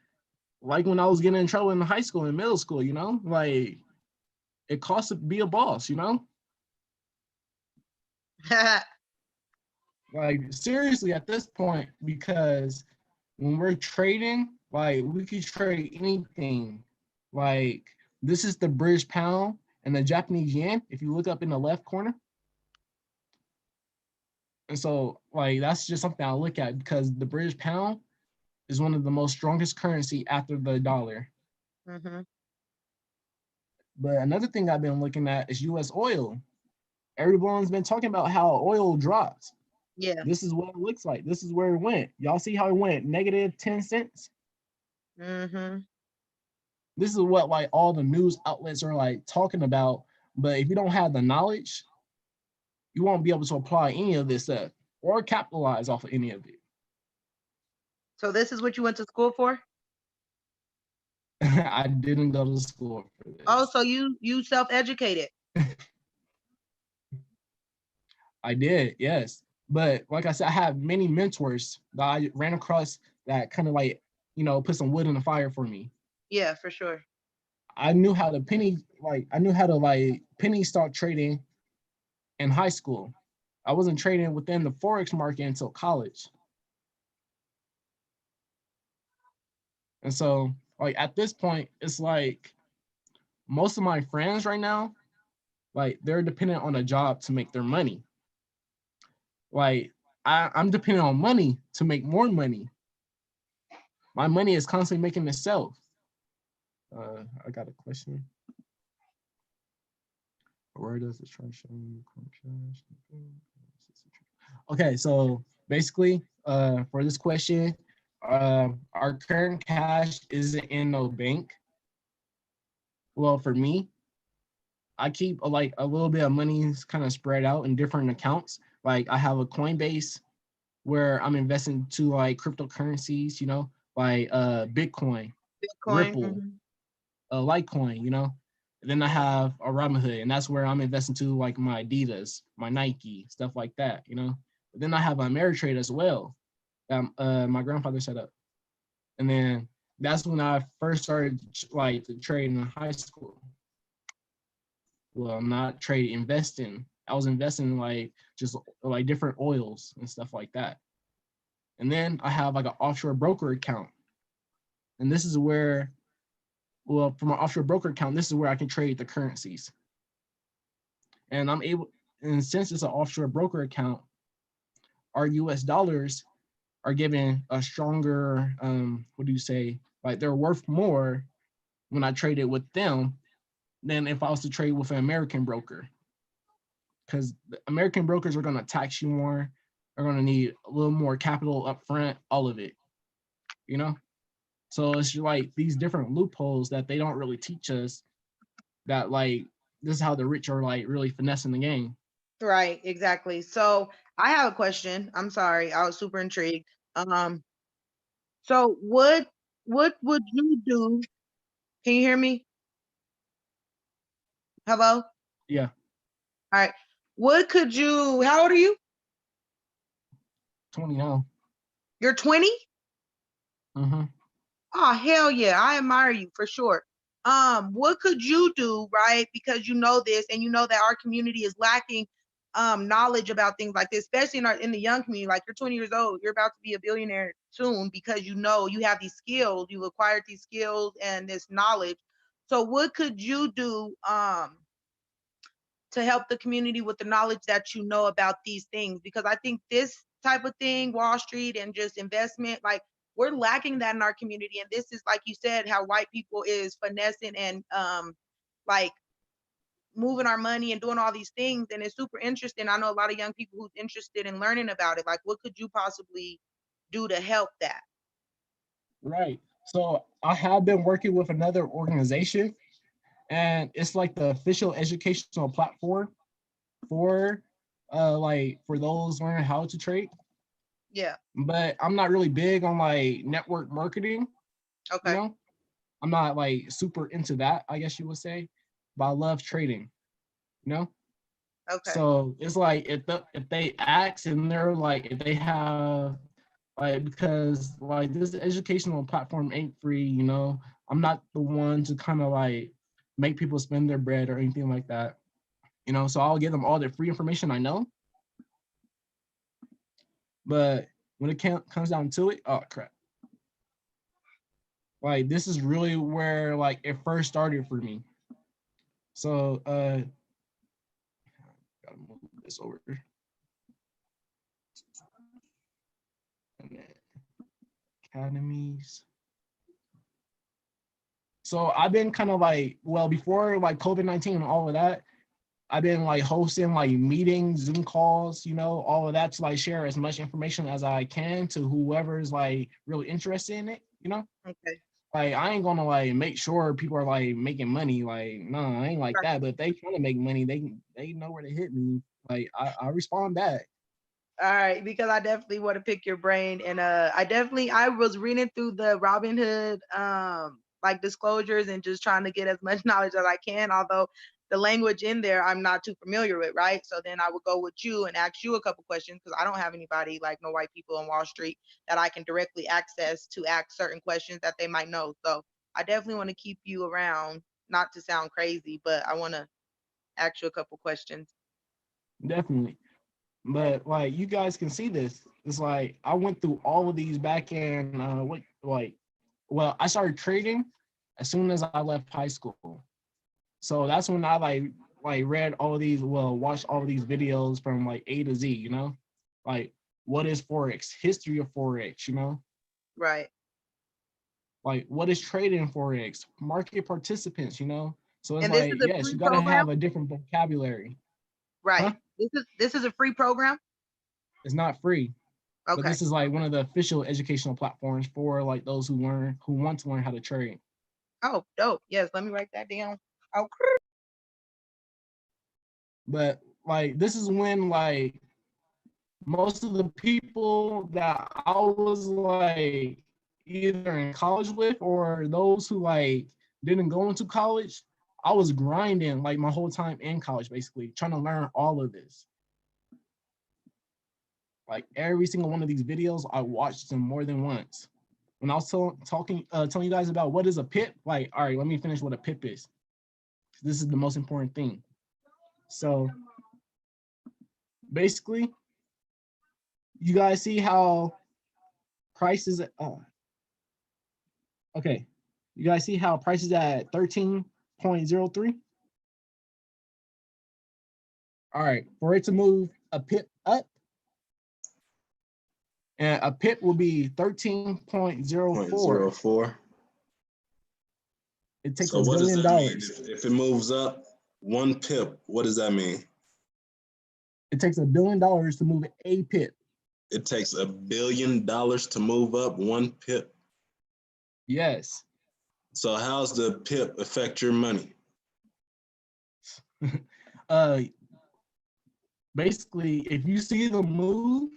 Speaker 3: like when I was getting in trouble in high school and middle school, you know, like it costs to be a boss, you know? Like seriously at this point, because when we're trading, like we could trade anything. Like this is the British pound and the Japanese yen. If you look up in the left corner, And so like that's just something I look at because the British pound is one of the most strongest currency after the dollar.
Speaker 2: Mm-hmm.
Speaker 3: But another thing I've been looking at is US oil. Everyone's been talking about how oil dropped.
Speaker 2: Yeah.
Speaker 3: This is what it looks like. This is where it went. Y'all see how it went negative 10 cents?
Speaker 2: Mm-hmm.
Speaker 3: This is what like all the news outlets are like talking about. But if you don't have the knowledge, you won't be able to apply any of this stuff or capitalize off of any of it.
Speaker 2: So this is what you went to school for?
Speaker 3: I didn't go to school for
Speaker 2: Oh,
Speaker 3: this.
Speaker 2: so you self-educated.
Speaker 3: I did, yes. But like I said, I have many mentors that I ran across that kind of like, put some wood in the fire for me.
Speaker 2: Yeah, for sure.
Speaker 3: I knew how to penny stock trading in high school. I wasn't trading within the Forex market until college. And so like at this point, it's like most of my friends right now, like they're dependent on a job to make their money. Like I'm dependent on money to make more money. My money is constantly making itself. I got a question. Where does the chart show? Okay, so basically, for this question, our current cash isn't in no bank. Well, for me, I keep like a little bit of money kind of spread out in different accounts. Like I have a Coinbase where I'm investing to like cryptocurrencies, like Bitcoin,
Speaker 2: Bitcoin.
Speaker 3: Ripple, Litecoin, And then I have a Robinhood, and that's where I'm investing to like my Adidas, my Nike, stuff like that, But then I have Ameritrade as well that my grandfather set up. And then that's when I first started like trading in high school. Well, not trading, investing. I was investing in like just like different oils and stuff like that. And then I have like an offshore broker account. And this is where, well, from an offshore broker account, this is where I can trade the currencies. And since it's an offshore broker account, our US dollars are given a stronger, like they're worth more when I trade it with them than if I was to trade with an American broker. Because the American brokers are going to tax you more, are going to need a little more capital up front, all of it, So it's like these different loopholes that they don't really teach us that like this is how the rich are like really finessing the game.
Speaker 2: Right, exactly. So I have a question. I'm sorry, I was super intrigued. So what would you do? Can you hear me? Hello?
Speaker 3: Yeah.
Speaker 2: All right. How old are you?
Speaker 3: 20 now.
Speaker 2: You're 20?
Speaker 3: Mm-hmm.
Speaker 2: Oh, hell yeah. I admire you for sure. What could you do, right? Because you know this and you know that our community is lacking knowledge about things like this, especially in the young community. Like you're 20 years old, you're about to be a billionaire soon because you have these skills, you've acquired these skills and this knowledge. So what could you do to help the community with the knowledge that you know about these things? Because I think this type of thing, Wall Street and just investment, like we're lacking that in our community. And this is, like you said, how white people is finessing and like moving our money and doing all these things. And it's super interesting. I know a lot of young people who's interested in learning about it. Like, what could you possibly do to help that?
Speaker 3: Right. So I have been working with another organization, and it's like the official educational platform for for those learning how to trade.
Speaker 2: Yeah.
Speaker 3: But I'm not really big on like network marketing,
Speaker 2: Okay.
Speaker 3: I'm not like super into that, I guess you would say, but I love trading, you know?
Speaker 2: Okay.
Speaker 3: So it's like if they ask and they're like if they have like because like this educational platform ain't free, I'm not the one to kind of like make people spend their bread or anything like that, so I'll give them all the free information I know. But when it comes down to it, oh crap. Like this is really where like it first started for me. So gotta move this over. academies. So I've been kind of like, well, before like COVID-19 and all of that, I've been like hosting like meetings, Zoom calls, you know, all of that to like share as much information as I can to whoever's like really interested in it, you know?
Speaker 2: Okay.
Speaker 3: Like I ain't gonna like make sure people are like making money. Like, no, I ain't like
Speaker 2: Right.
Speaker 3: that. But if they trying to make money, they know where to hit me. Like I respond back.
Speaker 2: All right, because I definitely want to pick your brain, and I was reading through the Robinhood like disclosures and just trying to get as much knowledge as I can, although the language in there I'm not too familiar with, right? So then I would go with you and ask you a couple questions because I don't have anybody like no white people on Wall Street that I can directly access to ask certain questions that they might know. So I definitely want to keep you around, not to sound crazy, but I want to ask you a couple questions.
Speaker 3: Definitely. But like you guys can see this. It's like I went through all of these back in well, I started trading as soon as I left high school. So that's when I like read all of these, well, watched all of these videos from like A to Z, you know? Like what is Forex? History of Forex, you know?
Speaker 2: Right.
Speaker 3: Like what is trading Forex? Market participants, you know? So it's
Speaker 2: And this
Speaker 3: like,
Speaker 2: is a
Speaker 3: yes,
Speaker 2: free
Speaker 3: you gotta
Speaker 2: program?
Speaker 3: have a different vocabulary.
Speaker 2: Right.
Speaker 3: Huh?
Speaker 2: This is a free program?
Speaker 3: It's not free. But
Speaker 2: Okay.
Speaker 3: this is like one of the official educational platforms for like those who want to learn how to trade.
Speaker 2: Oh, dope. Yes, let me write that down. Oh,
Speaker 3: But like this is when like most of the people that I was like either in college with or those who like didn't go into college, I was grinding like my whole time in college, basically trying to learn all of this. Like every single one of these videos, I watched them more than once. When I was telling you guys about what is a pip, like, all right, let me finish what a pip is. This is the most important thing. So basically, you guys see how prices, okay, you guys see how prices at 13.03? All right, for it to move a pip up, and a pip will be 13.04.
Speaker 1: 0.04.
Speaker 3: It takes
Speaker 1: So
Speaker 3: $1
Speaker 1: what does
Speaker 3: billion.
Speaker 1: that mean? If it moves up 1 pip, what does that mean?
Speaker 3: It takes $1 billion to move a pip.
Speaker 1: It takes $1 billion to move up 1 pip.
Speaker 3: Yes.
Speaker 1: So how's the pip affect your money?
Speaker 3: Basically, if you see the move,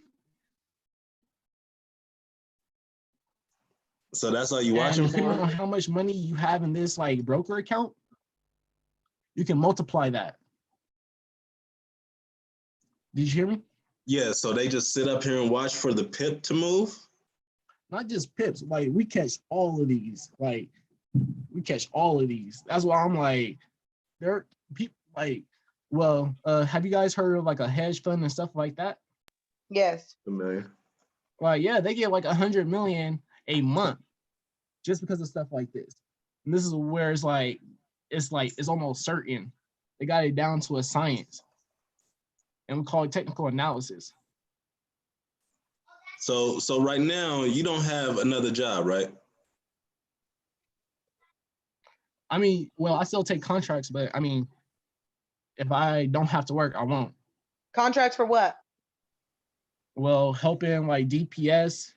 Speaker 1: So that's all you
Speaker 3: and
Speaker 1: watching
Speaker 3: depending
Speaker 1: for?
Speaker 3: on how much money you have in this like broker account, you can multiply that. Did you hear me?
Speaker 1: Yeah, so they just sit up here and watch for the pip to move?
Speaker 3: Not just pips, like we catch all of these. Like we catch all of these. That's why I'm like, there people like, well, have you guys heard of like a hedge fund and stuff like that?
Speaker 2: yes.
Speaker 1: Familiar.
Speaker 3: Like, yeah, they get like 100 million a month just because of stuff like this. And this is where it's almost certain. They got it down to a science. And we call it technical analysis.
Speaker 1: So right now you don't have another job, right?
Speaker 3: I mean, well, I still take contracts, but I mean, if I don't have to work, I won't.
Speaker 2: Contracts for what?
Speaker 3: Well, helping like DPS,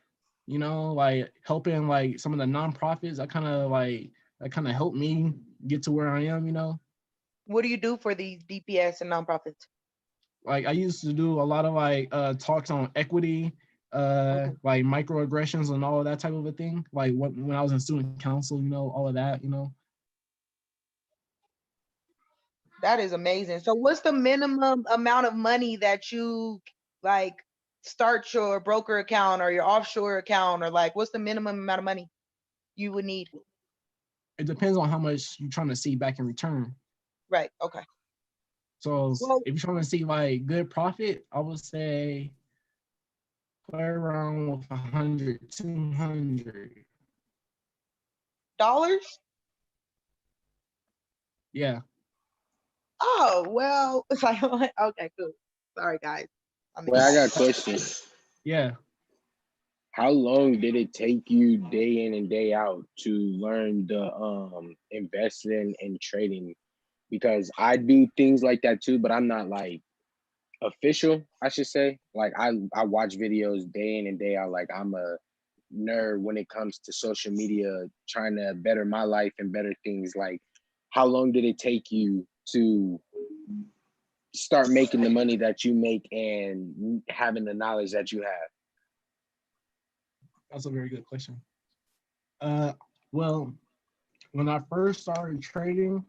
Speaker 3: you know, like helping like some of the nonprofits, that kind of helped me get to where I am, you know.
Speaker 2: What do you do for these DPS and nonprofits?
Speaker 3: Like I used to do a lot of like talks on equity, like microaggressions and all of that type of a thing. Like when I was in student council, you know, all of that, you know.
Speaker 2: That is amazing. So what's the minimum amount of money that you like start your broker account or your offshore account, or like what's the minimum amount of money you would need?
Speaker 3: It depends on how much you're trying to see back in return.
Speaker 2: Right. Okay.
Speaker 3: So
Speaker 2: Well,
Speaker 3: if you're trying to see like good profit, I would say play around with 100, 200.
Speaker 2: dollars?
Speaker 3: Yeah.
Speaker 2: Oh, well, it's like, okay, cool. Sorry, guys. I mean,
Speaker 4: Well, I got a question.
Speaker 3: Yeah.
Speaker 4: how long did it take you day in and day out to learn the investing and trading? Because I do things like that too, but I'm not like official, I should say. Like I watch videos day in and day out. Like I'm a nerd when it comes to social media, trying to better my life and better things. Like, how long did it take you to start making the money that you make and having the knowledge that you have?
Speaker 3: That's a very good question. Well, when I first started trading,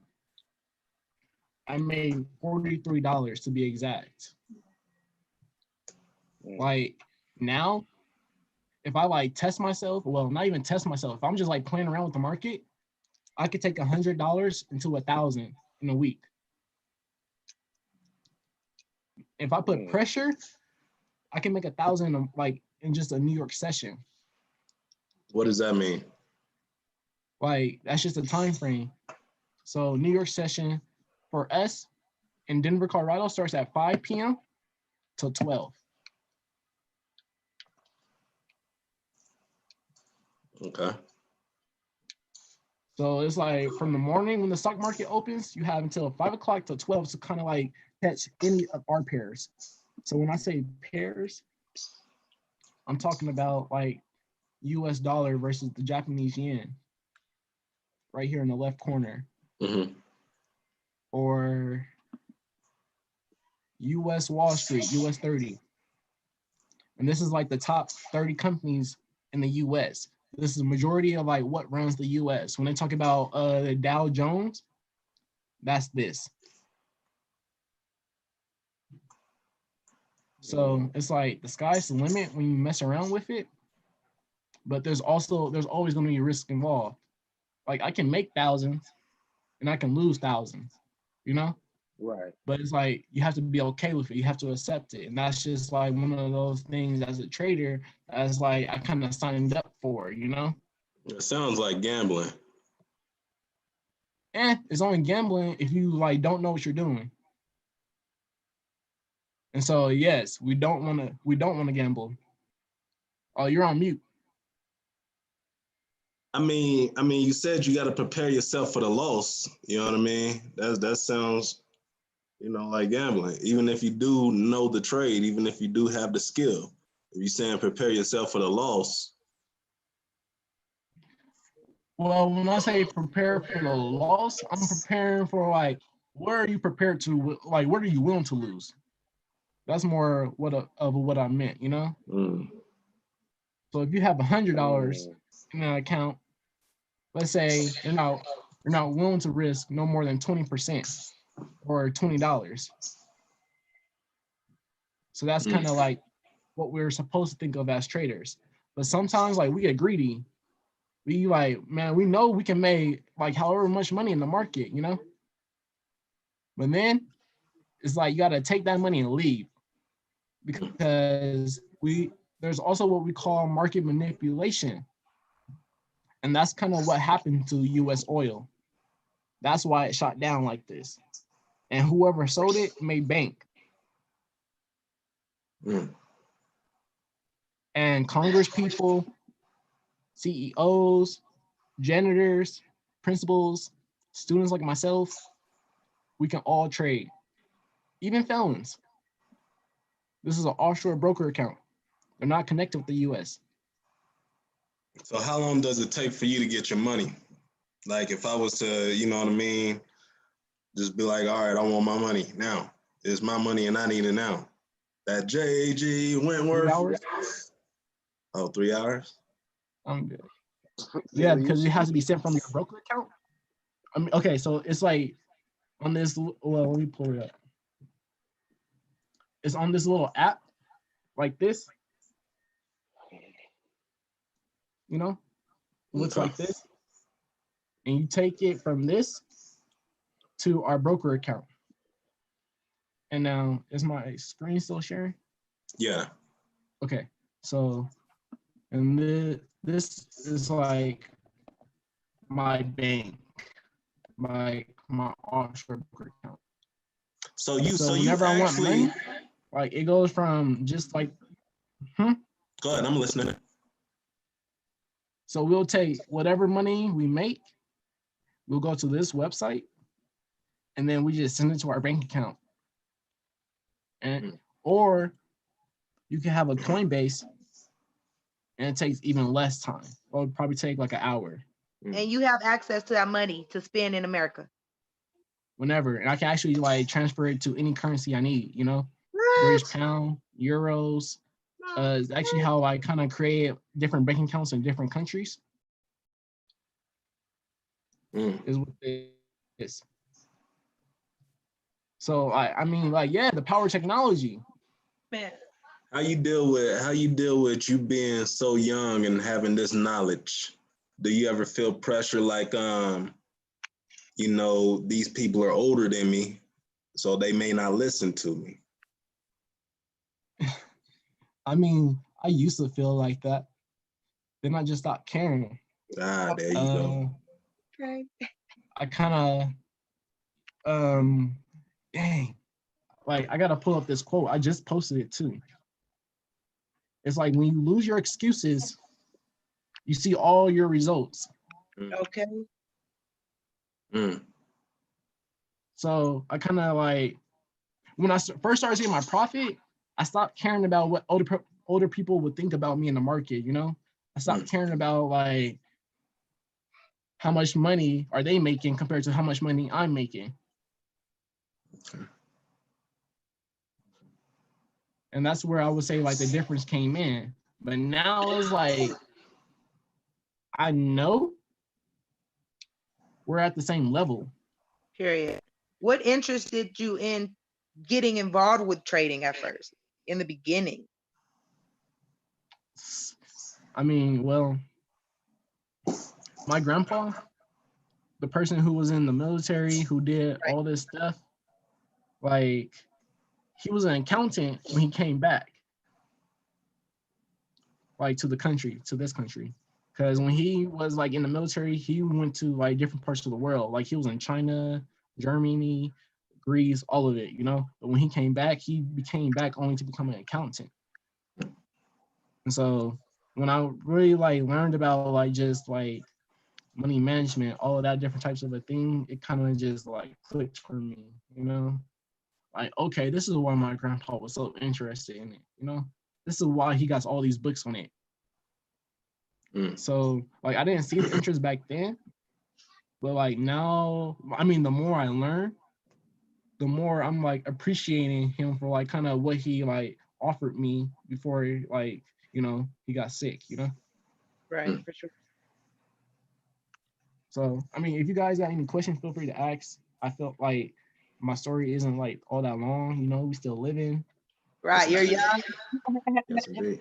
Speaker 3: I made $43 to be exact. Like now, if I like test myself, well, not even test myself, if I'm just like playing around with the market, I could take $100 into 1,000 in a week. If I put pressure, I can make 1,000 like in just a New York session.
Speaker 1: What does that mean?
Speaker 3: Like that's just a time frame. So New York session for us in Denver, Colorado starts at 5 p.m. till 12.
Speaker 1: Okay.
Speaker 3: So it's like from the morning when the stock market opens, you have until 5 o'clock till 12 to kind of like catch any of our pairs. So when I say pairs, I'm talking about like US dollar versus the Japanese yen right here in the left corner.
Speaker 1: Mm-hmm.
Speaker 3: Or US Wall Street, US 30. And this is like the top 30 companies in the US. This is the majority of like what runs the US. When they talk about the Dow Jones, that's this. So it's like the sky's the limit when you mess around with it, but there's always going to be risk involved. Like I can make thousands and I can lose thousands, you know?
Speaker 4: Right.
Speaker 3: But it's like you have to be okay with it. You have to accept it. And that's just like one of those things as a trader, as like I kind of signed up for, you know?
Speaker 1: It sounds like gambling.
Speaker 3: And it's only gambling if you like don't know what you're doing. And so yes, we don't want to gamble. Oh, you're on mute.
Speaker 1: I mean, you said you got to prepare yourself for the loss. You know what I mean? That sounds, like gambling. Even if you do know the trade, even if you do have the skill, if you're saying prepare yourself for the loss.
Speaker 3: Well, when I say prepare for the loss, I'm preparing for like, where are you prepared to, like, what are you willing to lose? That's more of what I meant, you know?
Speaker 1: Mm.
Speaker 3: So if you have $100 in an account, let's say you're not willing to risk no more than 20% or $20. So that's kind of like what we're supposed to think of as traders. But sometimes like we get greedy. We like, man, we know we can make like however much money in the market, you know? But then it's like you gotta take that money and leave. Because there's also what we call market manipulation. And that's kind of what happened to US oil. That's why it shot down like this. And whoever sold it made bank. And Congress people, CEOs, janitors, principals, students like myself, we can all trade. Even felons. This is an offshore broker account. They're not connected with the US.
Speaker 1: So how long does it take for you to get your money? Like if I was to, you know what I mean, just be like, all right, I want my money now. It's my money and I need it now. That J.G. Wentworth.
Speaker 3: 3 hours?
Speaker 1: Oh, 3 hours?
Speaker 3: I'm good. Yeah, because it has to be sent from your broker account. I mean, okay, so it's like on this, well, let me pull it up. It's on this little app like this. You know, it looks like this. And you take it from this to our broker account. And now, is my screen still sharing?
Speaker 1: Yeah.
Speaker 3: Okay, so, and this is like my bank, my offshore broker account.
Speaker 1: So
Speaker 3: whenever I
Speaker 1: actually
Speaker 3: want money, like it goes from just like,
Speaker 1: Go ahead, I'm listening.
Speaker 3: So we'll take whatever money we make, we'll go to this website, and then we just send it to our bank account. And or you can have a Coinbase, and it takes even less time. It would probably take like an hour.
Speaker 2: And you have access to that money to spend in America.
Speaker 3: Whenever, and I can actually like transfer it to any currency I need. You know, British pound, euros. It's actually how I kind of create different bank accounts in different countries. Is what it is. So I mean, like, yeah, the power of technology.
Speaker 2: Man.
Speaker 1: How you deal with you being so young and having this knowledge? Do you ever feel pressure like you know, these people are older than me, so they may not listen to me?
Speaker 3: I mean, I used to feel like that. Then I just stopped caring.
Speaker 1: Ah, there you go.
Speaker 2: Okay.
Speaker 3: I kind of, dang, like I gotta pull up this quote. I just posted it too. It's like when you lose your excuses, you see all your results.
Speaker 2: Okay.
Speaker 3: So I kind of like, when I first started seeing my profit, I stopped caring about what older people would think about me in the market. You know, I stopped caring about like how much money are they making compared to how much money I'm making. And that's where I would say like the difference came in. But now it's like, I know we're at the same level.
Speaker 2: Period. What interested you in getting involved with trading at first, in the beginning?
Speaker 3: I mean, well, my grandpa, the person who was in the military, who did all this stuff, like, he was an accountant when he came back, like, to this country. Because when he was like in the military, he went to like different parts of the world. Like he was in China, Germany, Greece, all of it, you know. But when he came back only to become an accountant. And so when I really like learned about like just like money management, all of that different types of a thing, it kind of just like clicked for me, you know. Like, okay, this is why my grandpa was so interested in it, you know. This is why he got all these books on it. So like I didn't see the interest back then, but like now, I mean, the more I learn, the more I'm like appreciating him for like kind of what he like offered me before like, you know, he got sick, you know.
Speaker 2: Right, for sure.
Speaker 3: So I mean, if you guys got any questions, feel free to ask. I felt like my story isn't like all that long, you know, we still living.
Speaker 2: Right, you're young.
Speaker 1: Yes, indeed.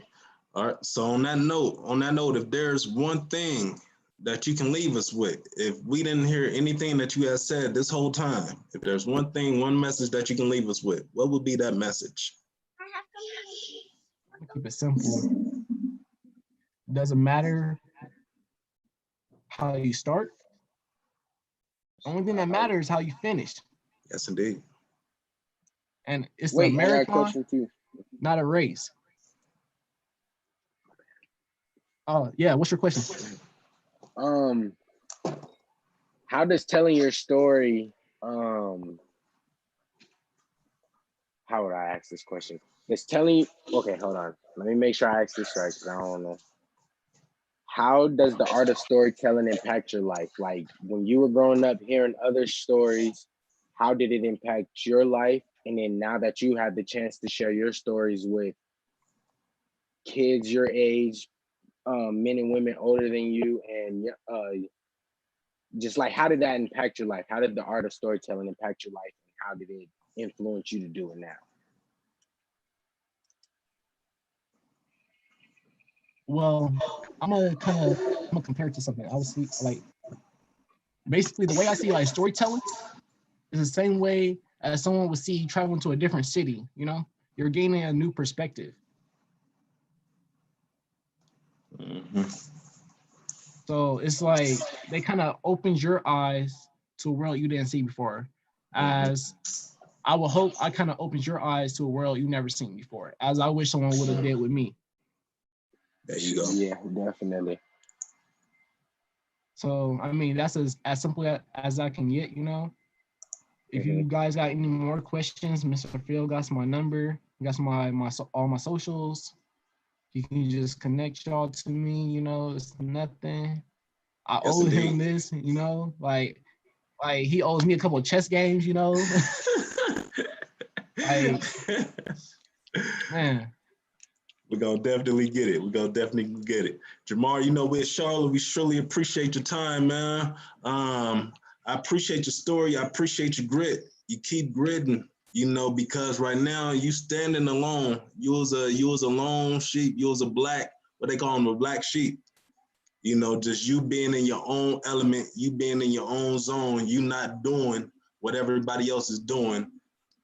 Speaker 1: All right. So on that note, if there's one thing that you can leave us with, if we didn't hear anything that you have said this whole time, if there's one thing, one message that you can leave us with, what would be that message?
Speaker 3: Keep it simple. It doesn't matter how you start. The only thing that matters is how you finish.
Speaker 1: Yes, indeed.
Speaker 3: And it's
Speaker 4: Wait,
Speaker 3: a marathon,
Speaker 4: I got a question too.
Speaker 3: not a race. Oh, yeah. What's your question?
Speaker 4: How does telling your story, how would I ask this question? Okay, hold on. Let me make sure I ask this right, because I don't know. How does the art of storytelling impact your life? Like when you were growing up hearing other stories, how did it impact your life? And then now that you had the chance to share your stories with kids your age, men and women older than you, and just like, how did that impact your life? How did the art of storytelling impact your life? And how did it influence you to do it now?
Speaker 3: Well, I'm gonna compare it to something. I was like, basically the way I see like storytelling is the same way as someone would see traveling to a different city. You know, you're gaining a new perspective. So it's like they kind of opens your eyes to a world you didn't see before. As I will hope I kind of opens your eyes to a world you've never seen before, as I wish someone would have did with me.
Speaker 1: There you go.
Speaker 4: Yeah, definitely.
Speaker 3: So I mean, that's as simple as I can get, you know. If you guys got any more questions, Mr. Phil got my number, got all my socials. You can just connect y'all to me, you know, it's nothing. I
Speaker 1: Yes,
Speaker 3: owe him
Speaker 1: indeed.
Speaker 3: this, you know, like he owes me a couple of chess games, you know. Like, man.
Speaker 1: We're gonna definitely get it. We're gonna definitely get it. Jamar, you know, we're Charlotte. We surely appreciate your time, man. I appreciate your story. I appreciate your grit. You keep gritting, you know, because right now you standing alone. You was a lone sheep. You was a black, what they call them, a black sheep. You know, just you being in your own element, you being in your own zone, you not doing what everybody else is doing,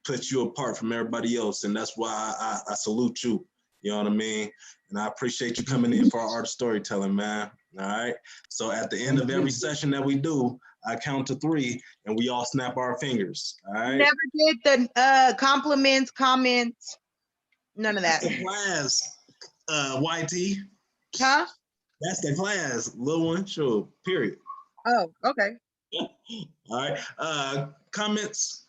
Speaker 1: puts you apart from everybody else. And that's why I salute you. You know what I mean? And I appreciate you coming in for our art of storytelling, man. All right. So at the end of every session that we do, I count to 3 and we all snap our fingers. All right.
Speaker 2: Never did the compliments, comments, none of that.
Speaker 1: That's the class, YT.
Speaker 2: Huh?
Speaker 1: That's the class, little one. Sure. Period.
Speaker 2: Oh, okay.
Speaker 1: All right. Comments.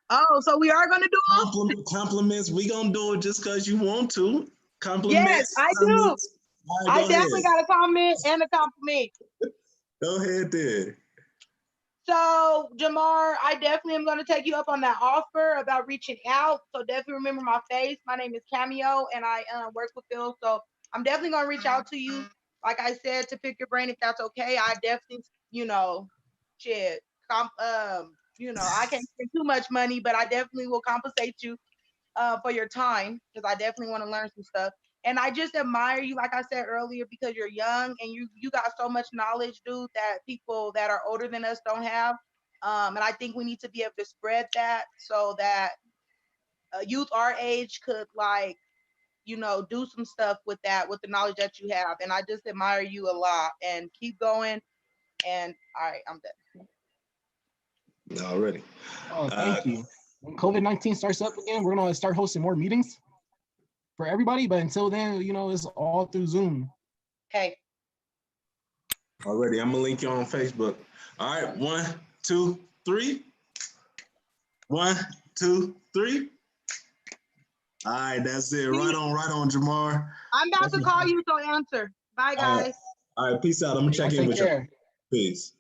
Speaker 2: Oh, so we are gonna do them?
Speaker 1: Compliments. We gonna do it just because you want to. Compliments.
Speaker 2: Yes, I do.
Speaker 1: Comments. All right,
Speaker 2: I
Speaker 1: go
Speaker 2: definitely
Speaker 1: ahead.
Speaker 2: got a comment and a compliment.
Speaker 1: Go ahead there.
Speaker 2: So, Jamar, I definitely am going to take you up on that offer about reaching out. So definitely remember my face. My name is Cameo, and I work with Phil. So I'm definitely going to reach out to you. Like I said, to pick your brain if that's okay. I definitely, you know, shit. You know, I can't spend too much money, but I definitely will compensate you for your time because I definitely want to learn some stuff. And I just admire you, like I said earlier, because you're young and you got so much knowledge, dude, that people that are older than us don't have. And I think we need to be able to spread that so that youth our age could, like, you know, do some stuff with that, with the knowledge that you have. And I just admire you a lot and keep going. And all right, I'm done.
Speaker 1: Already.
Speaker 3: Oh, thank you. When COVID-19 starts up again, we're gonna start hosting more meetings for everybody. But until then, you know, it's all through Zoom.
Speaker 2: Okay.
Speaker 1: Already. I'm gonna link you on Facebook. All right. 1, 2, 3. 1, 2, 3. All right, that's it. Right on, Jamar.
Speaker 2: I'm about to call you, so answer. Bye, guys.
Speaker 1: All right, peace out. I'm gonna check in with you. Peace.